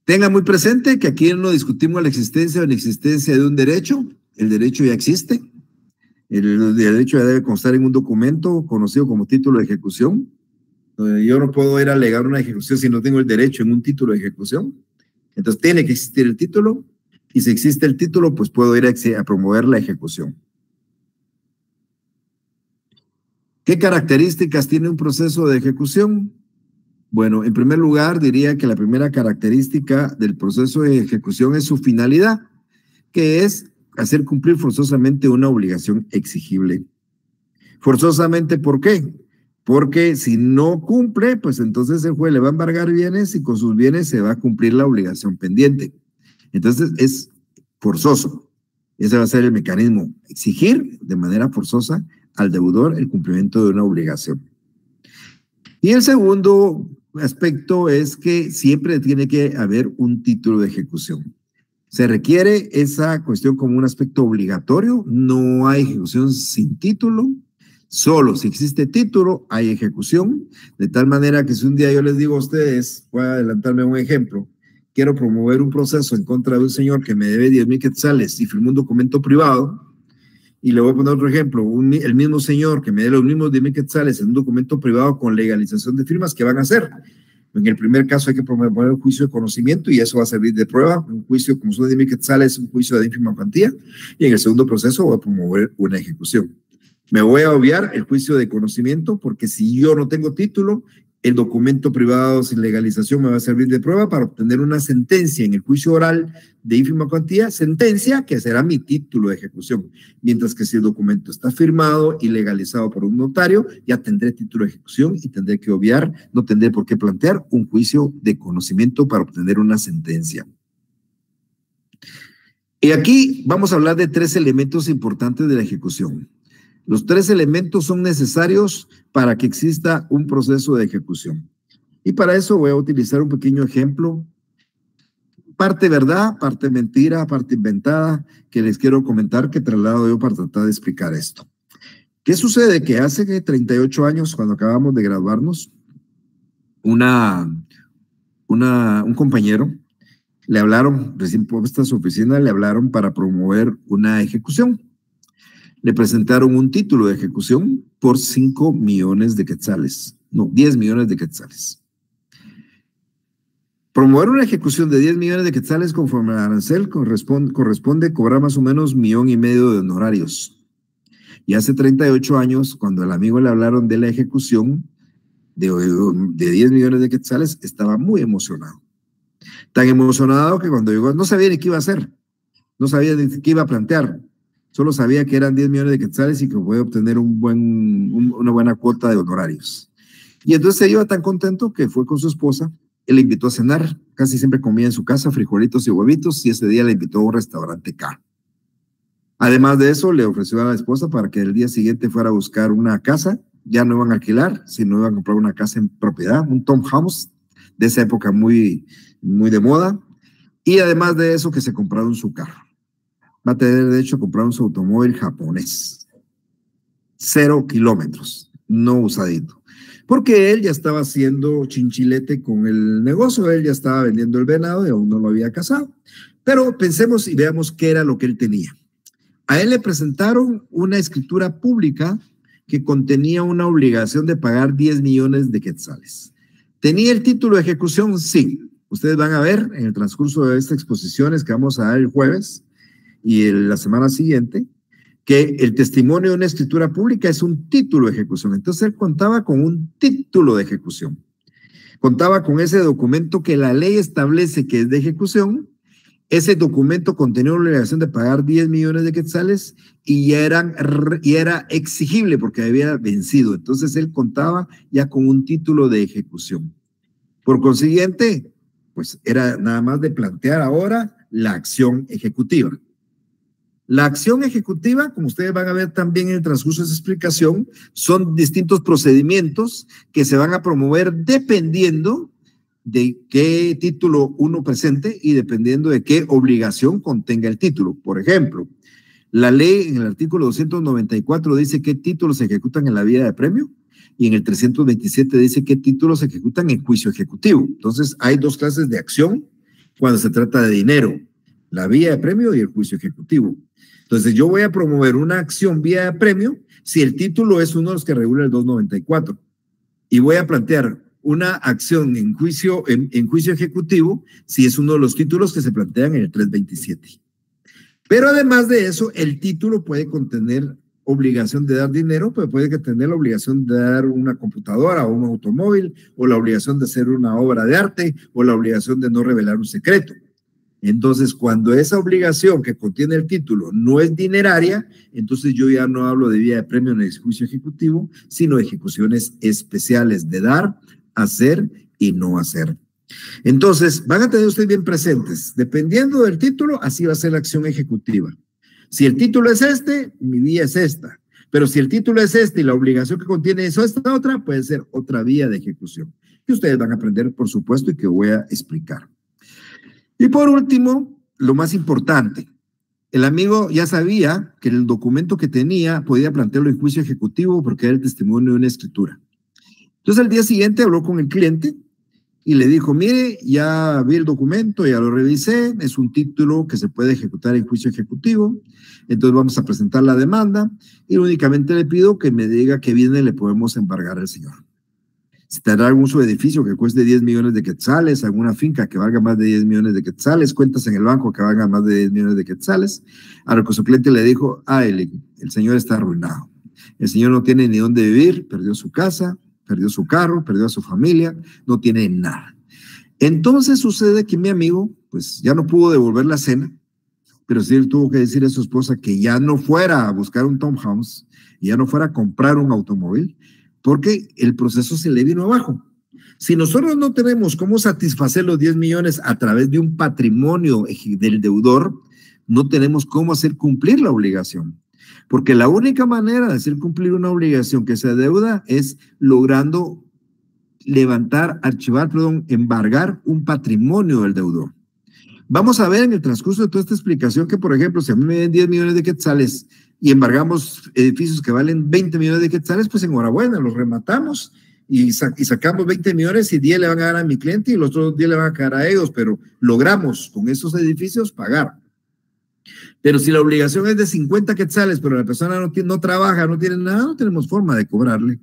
Tenga muy presente que aquí no discutimos la existencia o inexistencia de un derecho. El derecho ya existe. El derecho ya debe constar en un documento conocido como título de ejecución. Yo no puedo ir a alegar una ejecución si no tengo el derecho en un título de ejecución. Entonces tiene que existir el título, y si existe el título, pues puedo ir a promover la ejecución. ¿Qué características tiene un proceso de ejecución? Bueno, en primer lugar, diría que la primera característica del proceso de ejecución es su finalidad, que es hacer cumplir forzosamente una obligación exigible. Forzosamente, ¿por qué? Porque si no cumple, pues entonces el juez le va a embargar bienes y con sus bienes se va a cumplir la obligación pendiente. Entonces es forzoso. Ese va a ser el mecanismo, exigir de manera forzosa al deudor el cumplimiento de una obligación. Y el segundo aspecto es que siempre tiene que haber un título de ejecución. Se requiere esa cuestión como un aspecto obligatorio. No hay ejecución sin título. Solo si existe título hay ejecución. De tal manera que si un día yo les digo a ustedes, voy a adelantarme un ejemplo, quiero promover un proceso en contra de un señor que me debe 10,000 quetzales y firmó un documento privado, y le voy a poner otro ejemplo, el mismo señor que me dé los mismos 10,000 quetzales en un documento privado con legalización de firmas, ¿qué van a hacer? En el primer caso hay que promover un juicio de conocimiento y eso va a servir de prueba. Un juicio como son 10,000 quetzales, un juicio de ínfima cuantía. Y en el segundo proceso voy a promover una ejecución. Me voy a obviar el juicio de conocimiento porque si yo no tengo título, el documento privado sin legalización me va a servir de prueba para obtener una sentencia en el juicio oral de ínfima cuantía, sentencia que será mi título de ejecución. Mientras que si el documento está firmado y legalizado por un notario, ya tendré título de ejecución y tendré que obviar, no tendré por qué plantear un juicio de conocimiento para obtener una sentencia. Y aquí vamos a hablar de 3 elementos importantes de la ejecución. Los 3 elementos son necesarios para que exista un proceso de ejecución. Y para eso voy a utilizar un pequeño ejemplo, parte verdad, parte mentira, parte inventada, que les quiero comentar, que traslado yo para tratar de explicar esto. ¿Qué sucede? Que hace 38 años, cuando acabamos de graduarnos, un compañero, le hablaron, recién puesto a su oficina, le hablaron para promover una ejecución. le presentaron un título de ejecución por 5 millones de quetzales. No, 10 millones de quetzales. Promover una ejecución de 10 millones de quetzales conforme al arancel corresponde cobrar más o menos 1,5 millones de honorarios. Y hace 38 años, cuando al amigo le hablaron de la ejecución de 10 millones de quetzales, estaba muy emocionado. Tan emocionado que cuando llegó, no sabía ni qué iba a hacer, no sabía ni qué iba a plantear, solo sabía que eran 10 millones de quetzales y que podía obtener una buena cuota de honorarios. Y entonces se iba tan contento que fue con su esposa, él le invitó a cenar, casi siempre comía en su casa frijolitos y huevitos, y ese día le invitó a un restaurante caro. Además de eso, le ofreció a la esposa para que el día siguiente fuera a buscar una casa. Ya no iban a alquilar, sino iban a comprar una casa en propiedad, un townhouse de esa época muy, muy de moda. Y además de eso, que se compraron su carro. Va a tener derecho a comprar un automóvil japonés. 0 kilómetros, no usadito. Porque él ya estaba haciendo chinchilete con el negocio, él ya estaba vendiendo el venado y aún no lo había casado. Pero pensemos y veamos qué era lo que él tenía. A él le presentaron una escritura pública que contenía una obligación de pagar 10 millones de quetzales. ¿Tenía el título de ejecución? Sí. Ustedes van a ver en el transcurso de estas exposiciones que vamos a dar el jueves y la semana siguiente, que el testimonio de una escritura pública es un título de ejecución. Entonces él contaba con un título de ejecución. Contaba con ese documento que la ley establece que es de ejecución. Ese documento contenía una obligación de pagar 10 millones de quetzales y era exigible porque había vencido. Entonces él contaba ya con un título de ejecución. Por consiguiente, pues era nada más de plantear ahora la acción ejecutiva. La acción ejecutiva, como ustedes van a ver también en el transcurso de esa explicación, son distintos procedimientos que se van a promover dependiendo de qué título uno presente y dependiendo de qué obligación contenga el título. Por ejemplo, la ley en el artículo 294 dice qué títulos se ejecutan en la vía de premio y en el 327 dice qué títulos se ejecutan en juicio ejecutivo. Entonces, hay dos clases de acción cuando se trata de dinero, la vía de premio y el juicio ejecutivo. Entonces, yo voy a promover una acción vía de premio si el título es uno de los que regula el 294 y voy a plantear una acción en juicio ejecutivo si es uno de los títulos que se plantean en el 327. Pero además de eso, el título puede contener obligación de dar dinero, pero puede tener la obligación de dar una computadora o un automóvil, o la obligación de hacer una obra de arte, o la obligación de no revelar un secreto. Entonces, cuando esa obligación que contiene el título no es dineraria, entonces yo ya no hablo de vía de premio en el juicio ejecutivo, sino de ejecuciones especiales de dar, hacer y no hacer. Entonces, van a tener ustedes bien presentes, dependiendo del título, así va a ser la acción ejecutiva. Si el título es este, mi vía es esta. Pero si el título es este y la obligación que contiene eso, esta otra, puede ser otra vía de ejecución. Que ustedes van a aprender, por supuesto, y que voy a explicar. Y por último, lo más importante, el amigo ya sabía que el documento que tenía podía plantearlo en juicio ejecutivo porque era el testimonio de una escritura. Entonces, al día siguiente habló con el cliente y le dijo, mire, ya vi el documento, ya lo revisé, es un título que se puede ejecutar en juicio ejecutivo, entonces vamos a presentar la demanda y únicamente le pido que me diga qué bien le podemos embargar al señor. Si tendrá algún su edificio que cueste 10 millones de quetzales, alguna finca que valga más de 10 millones de quetzales, cuentas en el banco que valgan más de 10 millones de quetzales, a lo que su cliente le dijo, el señor está arruinado, el señor no tiene ni dónde vivir, perdió su casa, perdió su carro, perdió a su familia, no tiene nada. Entonces sucede que mi amigo, pues ya no pudo devolver la cena, pero sí él tuvo que decir a su esposa que ya no fuera a buscar un townhouse, y ya no fuera a comprar un automóvil, porque el proceso se le vino abajo. Si nosotros no tenemos cómo satisfacer los 10 millones a través de un patrimonio del deudor, no tenemos cómo hacer cumplir la obligación. Porque la única manera de hacer cumplir una obligación que se adeuda es logrando embargar un patrimonio del deudor. Vamos a ver en el transcurso de toda esta explicación que, por ejemplo, si a mí me den 10 millones de quetzales y embargamos edificios que valen 20 millones de quetzales, pues enhorabuena, los rematamos y sacamos 20 millones y 10 le van a dar a mi cliente y los otros 10 le van a quedar a ellos, pero logramos con esos edificios pagar. Pero si la obligación es de 50 quetzales, pero la persona no trabaja, no tiene nada, no tenemos forma de cobrarle.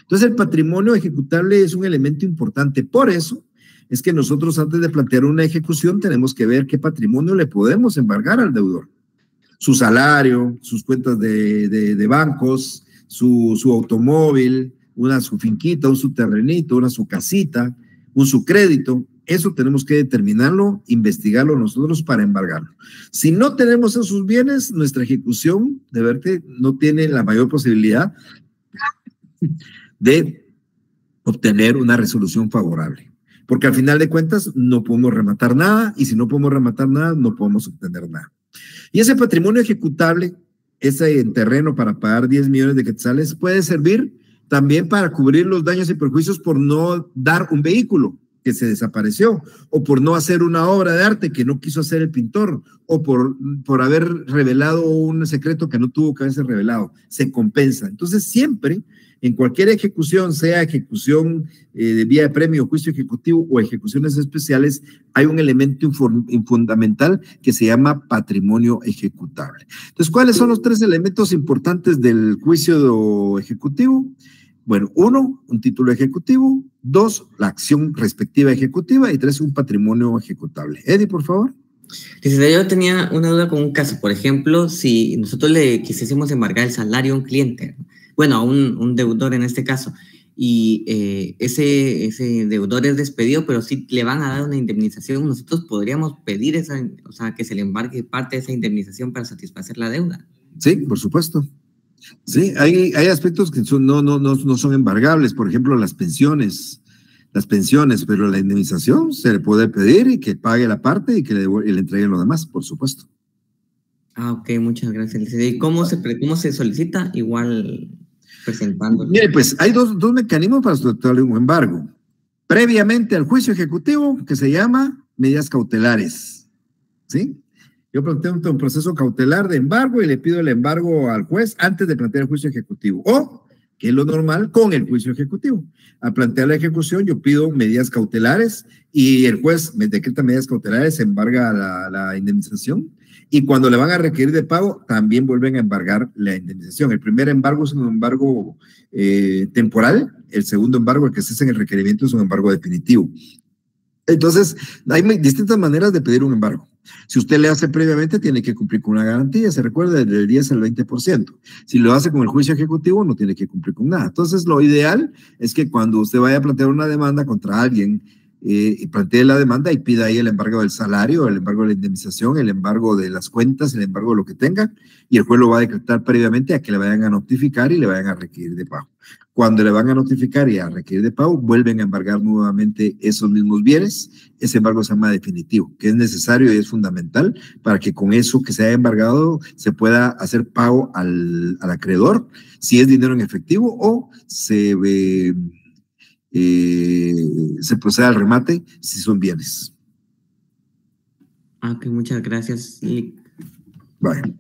Entonces el patrimonio ejecutable es un elemento importante. Por eso es que nosotros antes de plantear una ejecución tenemos que ver qué patrimonio le podemos embargar al deudor. Su salario, sus cuentas de bancos, su automóvil, su finquita, su terrenito, su casita, su crédito. Eso tenemos que determinarlo, investigarlo nosotros para embargarlo. Si no tenemos esos bienes, nuestra ejecución de verte no tiene la mayor posibilidad de obtener una resolución favorable. Porque al final de cuentas no podemos rematar nada, y si no podemos rematar nada, no podemos obtener nada. Y ese patrimonio ejecutable, ese en terreno para pagar 10 millones de quetzales, puede servir también para cubrir los daños y perjuicios por no dar un vehículo que se desapareció, o por no hacer una obra de arte que no quiso hacer el pintor, o por haber revelado un secreto que no tuvo que haberse revelado. Se compensa. Entonces siempre, en cualquier ejecución, sea ejecución de vía de premio, juicio ejecutivo o ejecuciones especiales, hay un elemento fundamental que se llama patrimonio ejecutable. Entonces, ¿cuáles son los 3 elementos importantes del juicio ejecutivo? Bueno, 1, un título ejecutivo; 2, la acción respectiva ejecutiva; y 3, un patrimonio ejecutable. Eddie, por favor. Yo tenía una duda con un caso. Por ejemplo, si nosotros le quisiésemos embargar el salario a un cliente, bueno, a un deudor en este caso, y ese deudor es despedido, pero sí le van a dar una indemnización, nosotros podríamos pedir que se le embargue parte de esa indemnización para satisfacer la deuda. Sí, por supuesto. Sí, hay aspectos que no son embargables, por ejemplo, las pensiones, pero la indemnización se le puede pedir y que pague la parte y que le entreguen lo demás, por supuesto. Ok, muchas gracias. ¿Y cómo se solicita? Igual presentando. Mire, pues hay dos mecanismos para solicitar un embargo. Previamente al juicio ejecutivo, que se llama medidas cautelares, ¿sí? Yo planteo un proceso cautelar de embargo y le pido el embargo al juez antes de plantear el juicio ejecutivo. O, que es lo normal, con el juicio ejecutivo. Al plantear la ejecución, yo pido medidas cautelares y el juez me decreta medidas cautelares, se embarga la indemnización. Y cuando le van a requerir de pago, también vuelven a embargar la indemnización. El primer embargo es un embargo temporal. El segundo embargo, el que se hace en el requerimiento, es un embargo definitivo. Entonces, hay distintas maneras de pedir un embargo. Si usted le hace previamente, tiene que cumplir con una garantía, se recuerda, del 10 al 20%. Si lo hace con el juicio ejecutivo, no tiene que cumplir con nada. Entonces, lo ideal es que cuando usted vaya a plantear una demanda contra alguien, y plantee la demanda y pida ahí el embargo del salario, el embargo de la indemnización, el embargo de las cuentas, el embargo de lo que tenga, y el juez lo va a decretar previamente a que le vayan a notificar y le vayan a requerir de pago. Cuando le van a notificar y a requerir de pago, vuelven a embargar nuevamente esos mismos bienes. Ese embargo se llama definitivo, que es necesario y es fundamental para que con eso que se haya embargado se pueda hacer pago al acreedor, si es dinero en efectivo, o se procede al remate si son bienes. Ok, muchas gracias. Vale.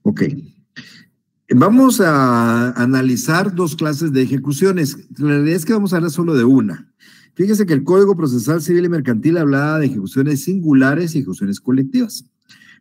Ok. Vamos a analizar 2 clases de ejecuciones. La realidad es que vamos a hablar solo de una. Fíjese que el Código Procesal Civil y Mercantil hablaba de ejecuciones singulares y ejecuciones colectivas.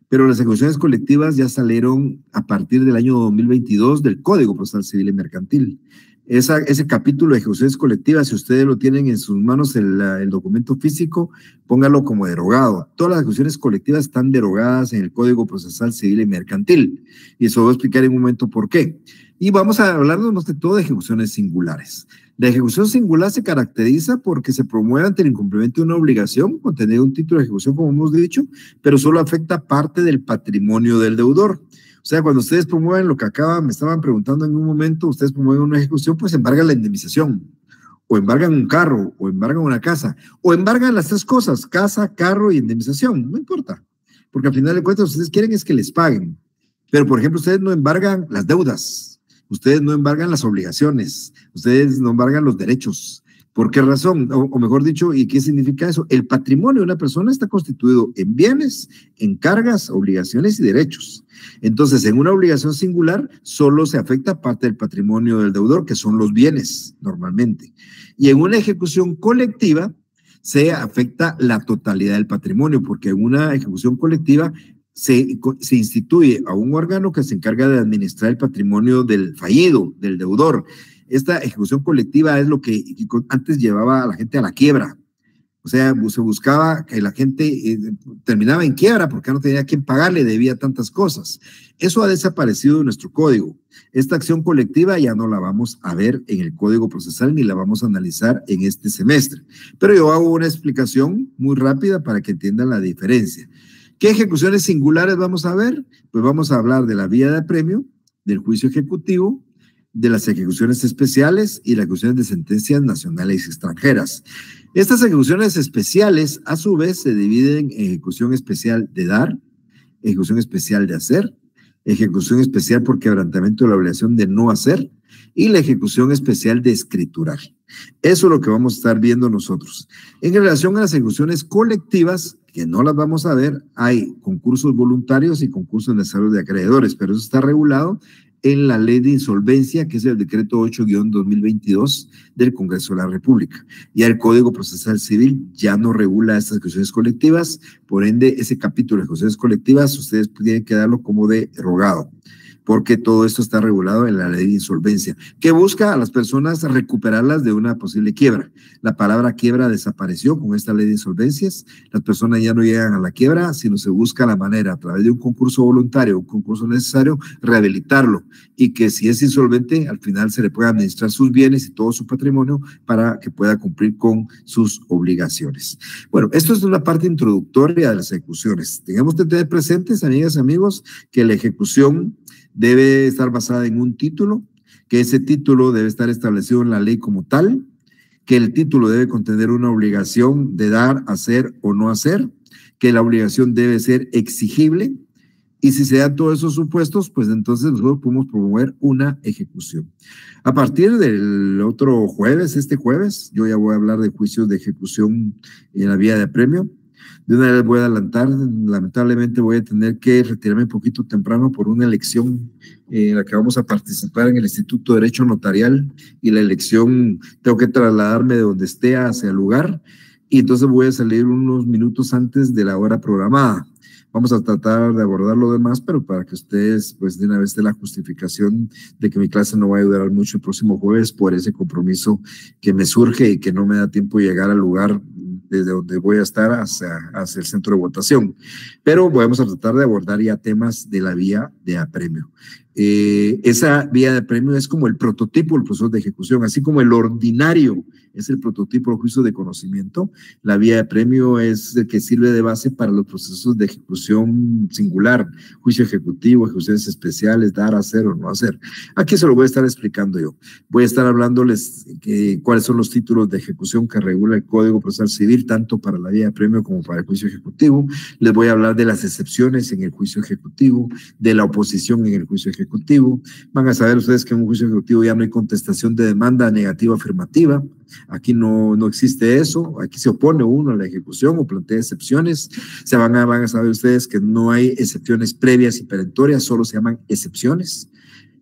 Pero las ejecuciones colectivas ya salieron a partir del año 2022 del Código Procesal Civil y Mercantil. Ese capítulo de ejecuciones colectivas, si ustedes lo tienen en sus manos, el documento físico, póngalo como derogado. Todas las ejecuciones colectivas están derogadas en el Código Procesal Civil y Mercantil. Y eso voy a explicar en un momento por qué. Y vamos a hablarnos más de todo de ejecuciones singulares. La ejecución singular se caracteriza porque se promueve ante el incumplimiento de una obligación, contener un título de ejecución, como hemos dicho, pero solo afecta parte del patrimonio del deudor. O sea, cuando ustedes promueven lo que me estaban preguntando en un momento, ustedes promueven una ejecución, pues embargan la indemnización, o embargan un carro, o embargan una casa, o embargan las 3 cosas, casa, carro y indemnización, no importa, porque al final de cuentas ustedes quieren es que les paguen. Pero, por ejemplo, ustedes no embargan las deudas, ustedes no embargan las obligaciones, ustedes no embargan los derechos. ¿Por qué razón? O mejor dicho, ¿y qué significa eso? El patrimonio de una persona está constituido en bienes, en cargas, obligaciones y derechos. Entonces, en una obligación singular, solo se afecta parte del patrimonio del deudor, que son los bienes, normalmente. Y en una ejecución colectiva, se afecta la totalidad del patrimonio, porque en una ejecución colectiva, se instituye a un órgano que se encarga de administrar el patrimonio del fallido, del deudor. Esta ejecución colectiva es lo que antes llevaba a la gente a la quiebra. O sea, se buscaba que la gente terminaba en quiebra porque no tenía quien pagarle, debía tantas cosas. Eso ha desaparecido de nuestro código. Esta acción colectiva ya no la vamos a ver en el Código Procesal ni la vamos a analizar en este semestre. Pero yo hago una explicación muy rápida para que entiendan la diferencia. ¿Qué ejecuciones singulares vamos a ver? Pues vamos a hablar de la vía de apremio, del juicio ejecutivo, de las ejecuciones especiales y las ejecuciones de sentencias nacionales y extranjeras. Estas ejecuciones especiales, a su vez, se dividen en ejecución especial de dar, ejecución especial de hacer, ejecución especial por quebrantamiento de la obligación de no hacer y la ejecución especial de escriturar. Eso es lo que vamos a estar viendo nosotros. En relación a las ejecuciones colectivas, que no las vamos a ver, hay concursos voluntarios y concursos necesarios de acreedores, pero eso está regulado en la ley de insolvencia, que es el decreto 8-2022 del Congreso de la República. Ya el Código Procesal Civil ya no regula estas ejecuciones colectivas, por ende, ese capítulo de ejecuciones colectivas, ustedes tienen que darlo como derogado, porque todo esto está regulado en la ley de insolvencia, que busca a las personas recuperarlas de una posible quiebra. La palabra quiebra desapareció con esta ley de insolvencias. Las personas ya no llegan a la quiebra, sino se busca la manera, a través de un concurso voluntario, un concurso necesario, rehabilitarlo, y que si es insolvente, al final se le pueda administrar sus bienes y todo su patrimonio para que pueda cumplir con sus obligaciones. Bueno, esto es una parte introductoria de las ejecuciones. Tengamos que tener presentes, amigas y amigos, que la ejecución debe estar basada en un título, que ese título debe estar establecido en la ley como tal, que el título debe contener una obligación de dar, hacer o no hacer, que la obligación debe ser exigible, y si se dan todos esos supuestos, pues entonces nosotros podemos promover una ejecución. A partir del otro jueves, este jueves, yo ya voy a hablar de juicios de ejecución en la vía de apremio. De una vez voy a adelantar, lamentablemente voy a tener que retirarme un poquito temprano por una elección en la que vamos a participar en el Instituto de Derecho Notarial, y la elección tengo que trasladarme de donde esté hacia el lugar, y entonces voy a salir unos minutos antes de la hora programada. Vamos a tratar de abordar lo demás, pero para que ustedes, pues, de una vez de la justificación de que mi clase no va a durar mucho el próximo jueves por ese compromiso que me surge y que no me da tiempo de llegar al lugar desde donde voy a estar hacia el centro de votación. Pero vamos a tratar de abordar ya temas de la vía de apremio. Esa vía de apremio es como el prototipo del proceso de ejecución, así como el ordinario es el prototipo del juicio de conocimiento. La vía de apremio es el que sirve de base para los procesos de ejecución singular, juicio ejecutivo, ejecuciones especiales, dar, hacer o no hacer. Aquí se lo voy a estar explicando yo. Voy a estar hablándoles cuáles son los títulos de ejecución que regula el Código Procesal Civil, tanto para la vía de apremio como para el juicio ejecutivo. Les voy a hablar de las excepciones en el juicio ejecutivo, de la oposición en el juicio ejecutivo. Van a saber ustedes que en un juicio ejecutivo ya no hay contestación de demanda negativa o afirmativa. Aquí no existe eso. Aquí se opone uno a la ejecución o plantea excepciones. Van a saber ustedes que no hay excepciones previas y perentorias, solo se llaman excepciones.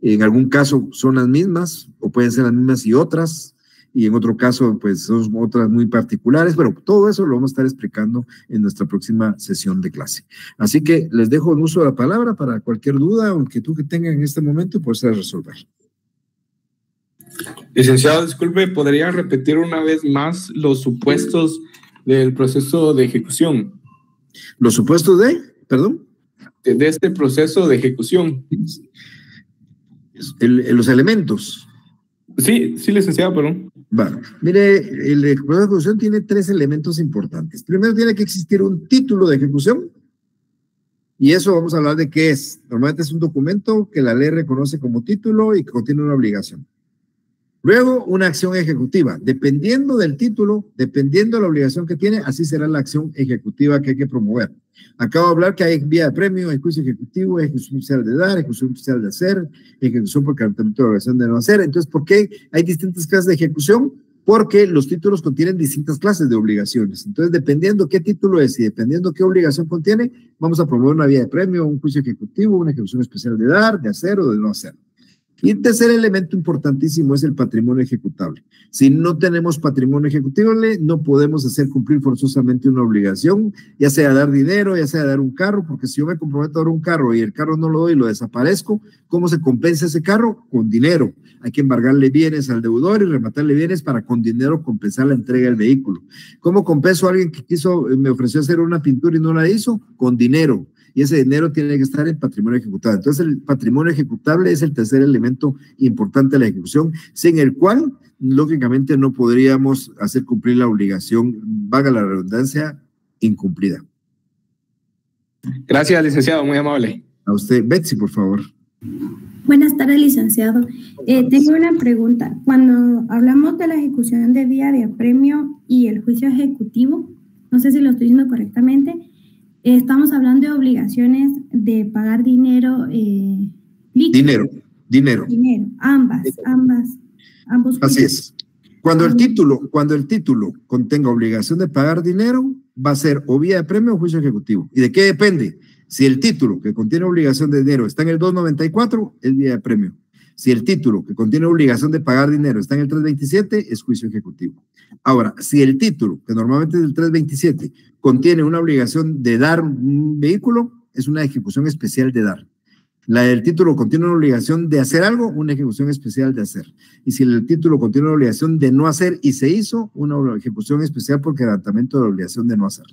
En algún caso son las mismas, o pueden ser las mismas y otras, y en otro caso pues son otras muy particulares, pero todo eso lo vamos a estar explicando en nuestra próxima sesión de clase. Así que les dejo en uso de la palabra para cualquier duda o inquietud que tengan en este momento, pues resolver. Licenciado, disculpe, ¿podría repetir una vez más los supuestos del proceso de ejecución? ¿Los supuestos perdón? De este proceso de ejecución. Los elementos. Sí, licenciado, perdón. Bueno, mire, el proceso de ejecución tiene 3 elementos importantes. Primero, tiene que existir un título de ejecución, y eso vamos a hablar de qué es. Normalmente es un documento que la ley reconoce como título y que contiene una obligación. Luego, una acción ejecutiva. Dependiendo del título, dependiendo de la obligación que tiene, así será la acción ejecutiva que hay que promover. Acabo de hablar que hay vía de apremio, hay juicio ejecutivo, ejecución especial de dar, ejecución especial de hacer, ejecución por quebrantamiento de la obligación de no hacer. Entonces, ¿por qué hay distintas clases de ejecución? Porque los títulos contienen distintas clases de obligaciones. Entonces, dependiendo qué título es y dependiendo qué obligación contiene, vamos a promover una vía de apremio, un juicio ejecutivo, una ejecución especial de dar, de hacer o de no hacer. Y el tercer elemento importantísimo es el patrimonio ejecutable. Si no tenemos patrimonio ejecutable, no podemos hacer cumplir forzosamente una obligación, ya sea dar dinero, ya sea dar un carro, porque si yo me comprometo a dar un carro y el carro no lo doy y lo desaparezco, ¿cómo se compensa ese carro? Con dinero. Hay que embargarle bienes al deudor y rematarle bienes para con dinero compensar la entrega del vehículo. ¿Cómo compenso a alguien que me ofreció hacer una pintura y no la hizo? Con dinero. Y ese dinero tiene que estar en patrimonio ejecutable. Entonces, el patrimonio ejecutable es el tercer elemento importante de la ejecución, sin el cual, lógicamente, no podríamos hacer cumplir la obligación, valga la redundancia, incumplida. Gracias, licenciado, muy amable. A usted, Betsy, por favor. Buenas tardes, licenciado. Tengo una pregunta. Cuando hablamos de la ejecución de vía de apremio y el juicio ejecutivo, no sé si lo estoy diciendo correctamente, estamos hablando de obligaciones de pagar dinero líquido. Dinero. Ambos. Así es. Cuando el título contenga obligación de pagar dinero, va a ser o vía de apremio o juicio ejecutivo. ¿Y de qué depende? Si el título que contiene obligación de dinero está en el 294, es vía de apremio. Si el título que contiene obligación de pagar dinero está en el 327, es juicio ejecutivo. Ahora, si el título, que normalmente es el 327, contiene una obligación de dar un vehículo, es una ejecución especial de dar. La del título contiene una obligación de hacer algo, una ejecución especial de hacer. Y si el título contiene una obligación de no hacer y se hizo, una ejecución especial por quebrantamiento de la obligación de no hacer.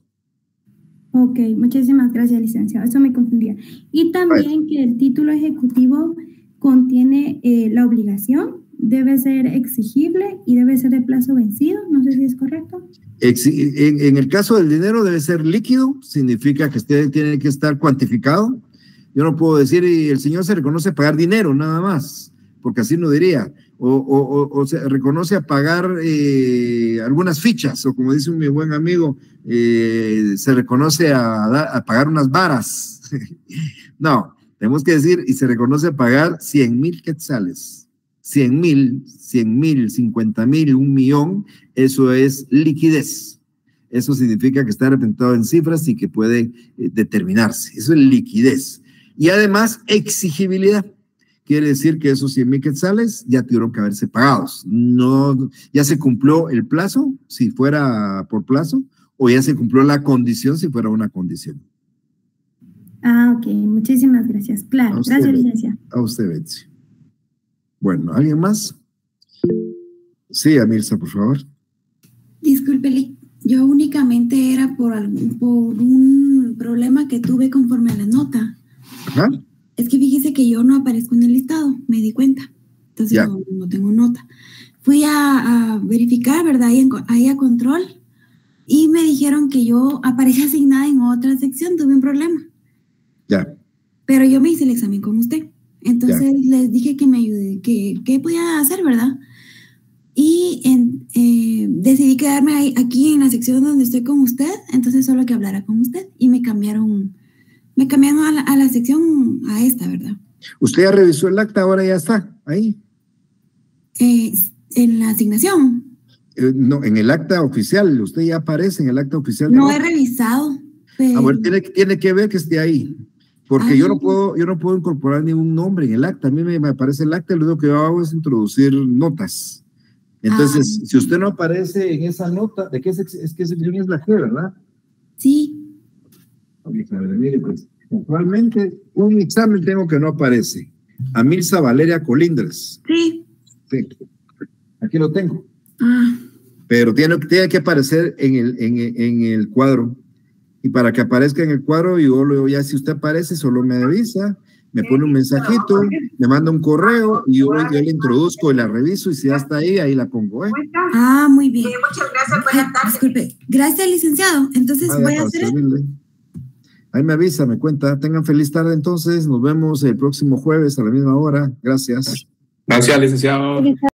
Ok, muchísimas gracias, licenciado. Eso me confundía. Y también que el título ejecutivo contiene la obligación, debe ser exigible y debe ser de plazo vencido. No sé si es correcto. En el caso del dinero debe ser líquido, significa que usted tiene que estar cuantificado. Yo no puedo decir, y el señor se reconoce a pagar dinero, nada más, porque así no diría. O se reconoce a pagar algunas fichas, o como dice mi buen amigo, se reconoce a pagar unas varas. No, tenemos que decir, y se reconoce a pagar 100,000 quetzales. 100,000, 50,000, 1,000,000, eso es liquidez. Eso significa que está representado en cifras y que puede determinarse. Eso es liquidez. Y además, exigibilidad. Quiere decir que esos 100,000 quetzales ya tuvieron que haberse pagados. No, ya se cumplió el plazo, si fuera por plazo, o ya se cumplió la condición, si fuera una condición. Ah, ok. Muchísimas gracias. Claro. Gracias, licencia. A usted, Betsy. Bueno, ¿alguien más? Sí, Amilza, por favor. Discúlpele, yo únicamente era por un problema que tuve conforme a la nota. Ajá. Es que fíjese que yo no aparezco en el listado, me di cuenta. Entonces no tengo nota. Fui a verificar, ¿verdad? Ahí a control. Y me dijeron que yo aparecía asignada en otra sección, tuve un problema. Ya. Pero yo me hice el examen con usted. Entonces les dije que me ayude, que podía hacer, ¿verdad? Y decidí quedarme aquí en la sección donde estoy con usted, entonces solo que hablara con usted. Y me cambiaron a la sección, a esta, ¿verdad? ¿Usted ya revisó el acta? Ahora ya está ahí. En la asignación. No, en el acta oficial. Usted ya aparece en el acta oficial. No he revisado. Pero... bueno, tiene que ver que esté ahí. Porque yo no puedo incorporar ningún nombre en el acta. A mí me aparece el acta y lo único que yo hago es introducir notas. Entonces, si usted no aparece en esa nota, ¿de qué es que sección es la que, verdad? Sí. Mire, pues, actualmente un examen tengo que no aparece. Amilza Valeria Colindres. Sí. Sí. Aquí lo tengo. Ah. Pero tiene que aparecer en el cuadro. Y para que aparezca en el cuadro, ya si usted aparece, solo me avisa, me pone un mensajito, me manda un correo y yo le introduzco y la reviso y si ya está ahí la pongo. Ah, muy bien. Muchas gracias, buenas tardes. Disculpe. Gracias, licenciado. Entonces voy a hacer... Ahí me avisa, me cuenta. Tengan feliz tarde entonces. Nos vemos el próximo jueves a la misma hora. Gracias. Gracias, licenciado.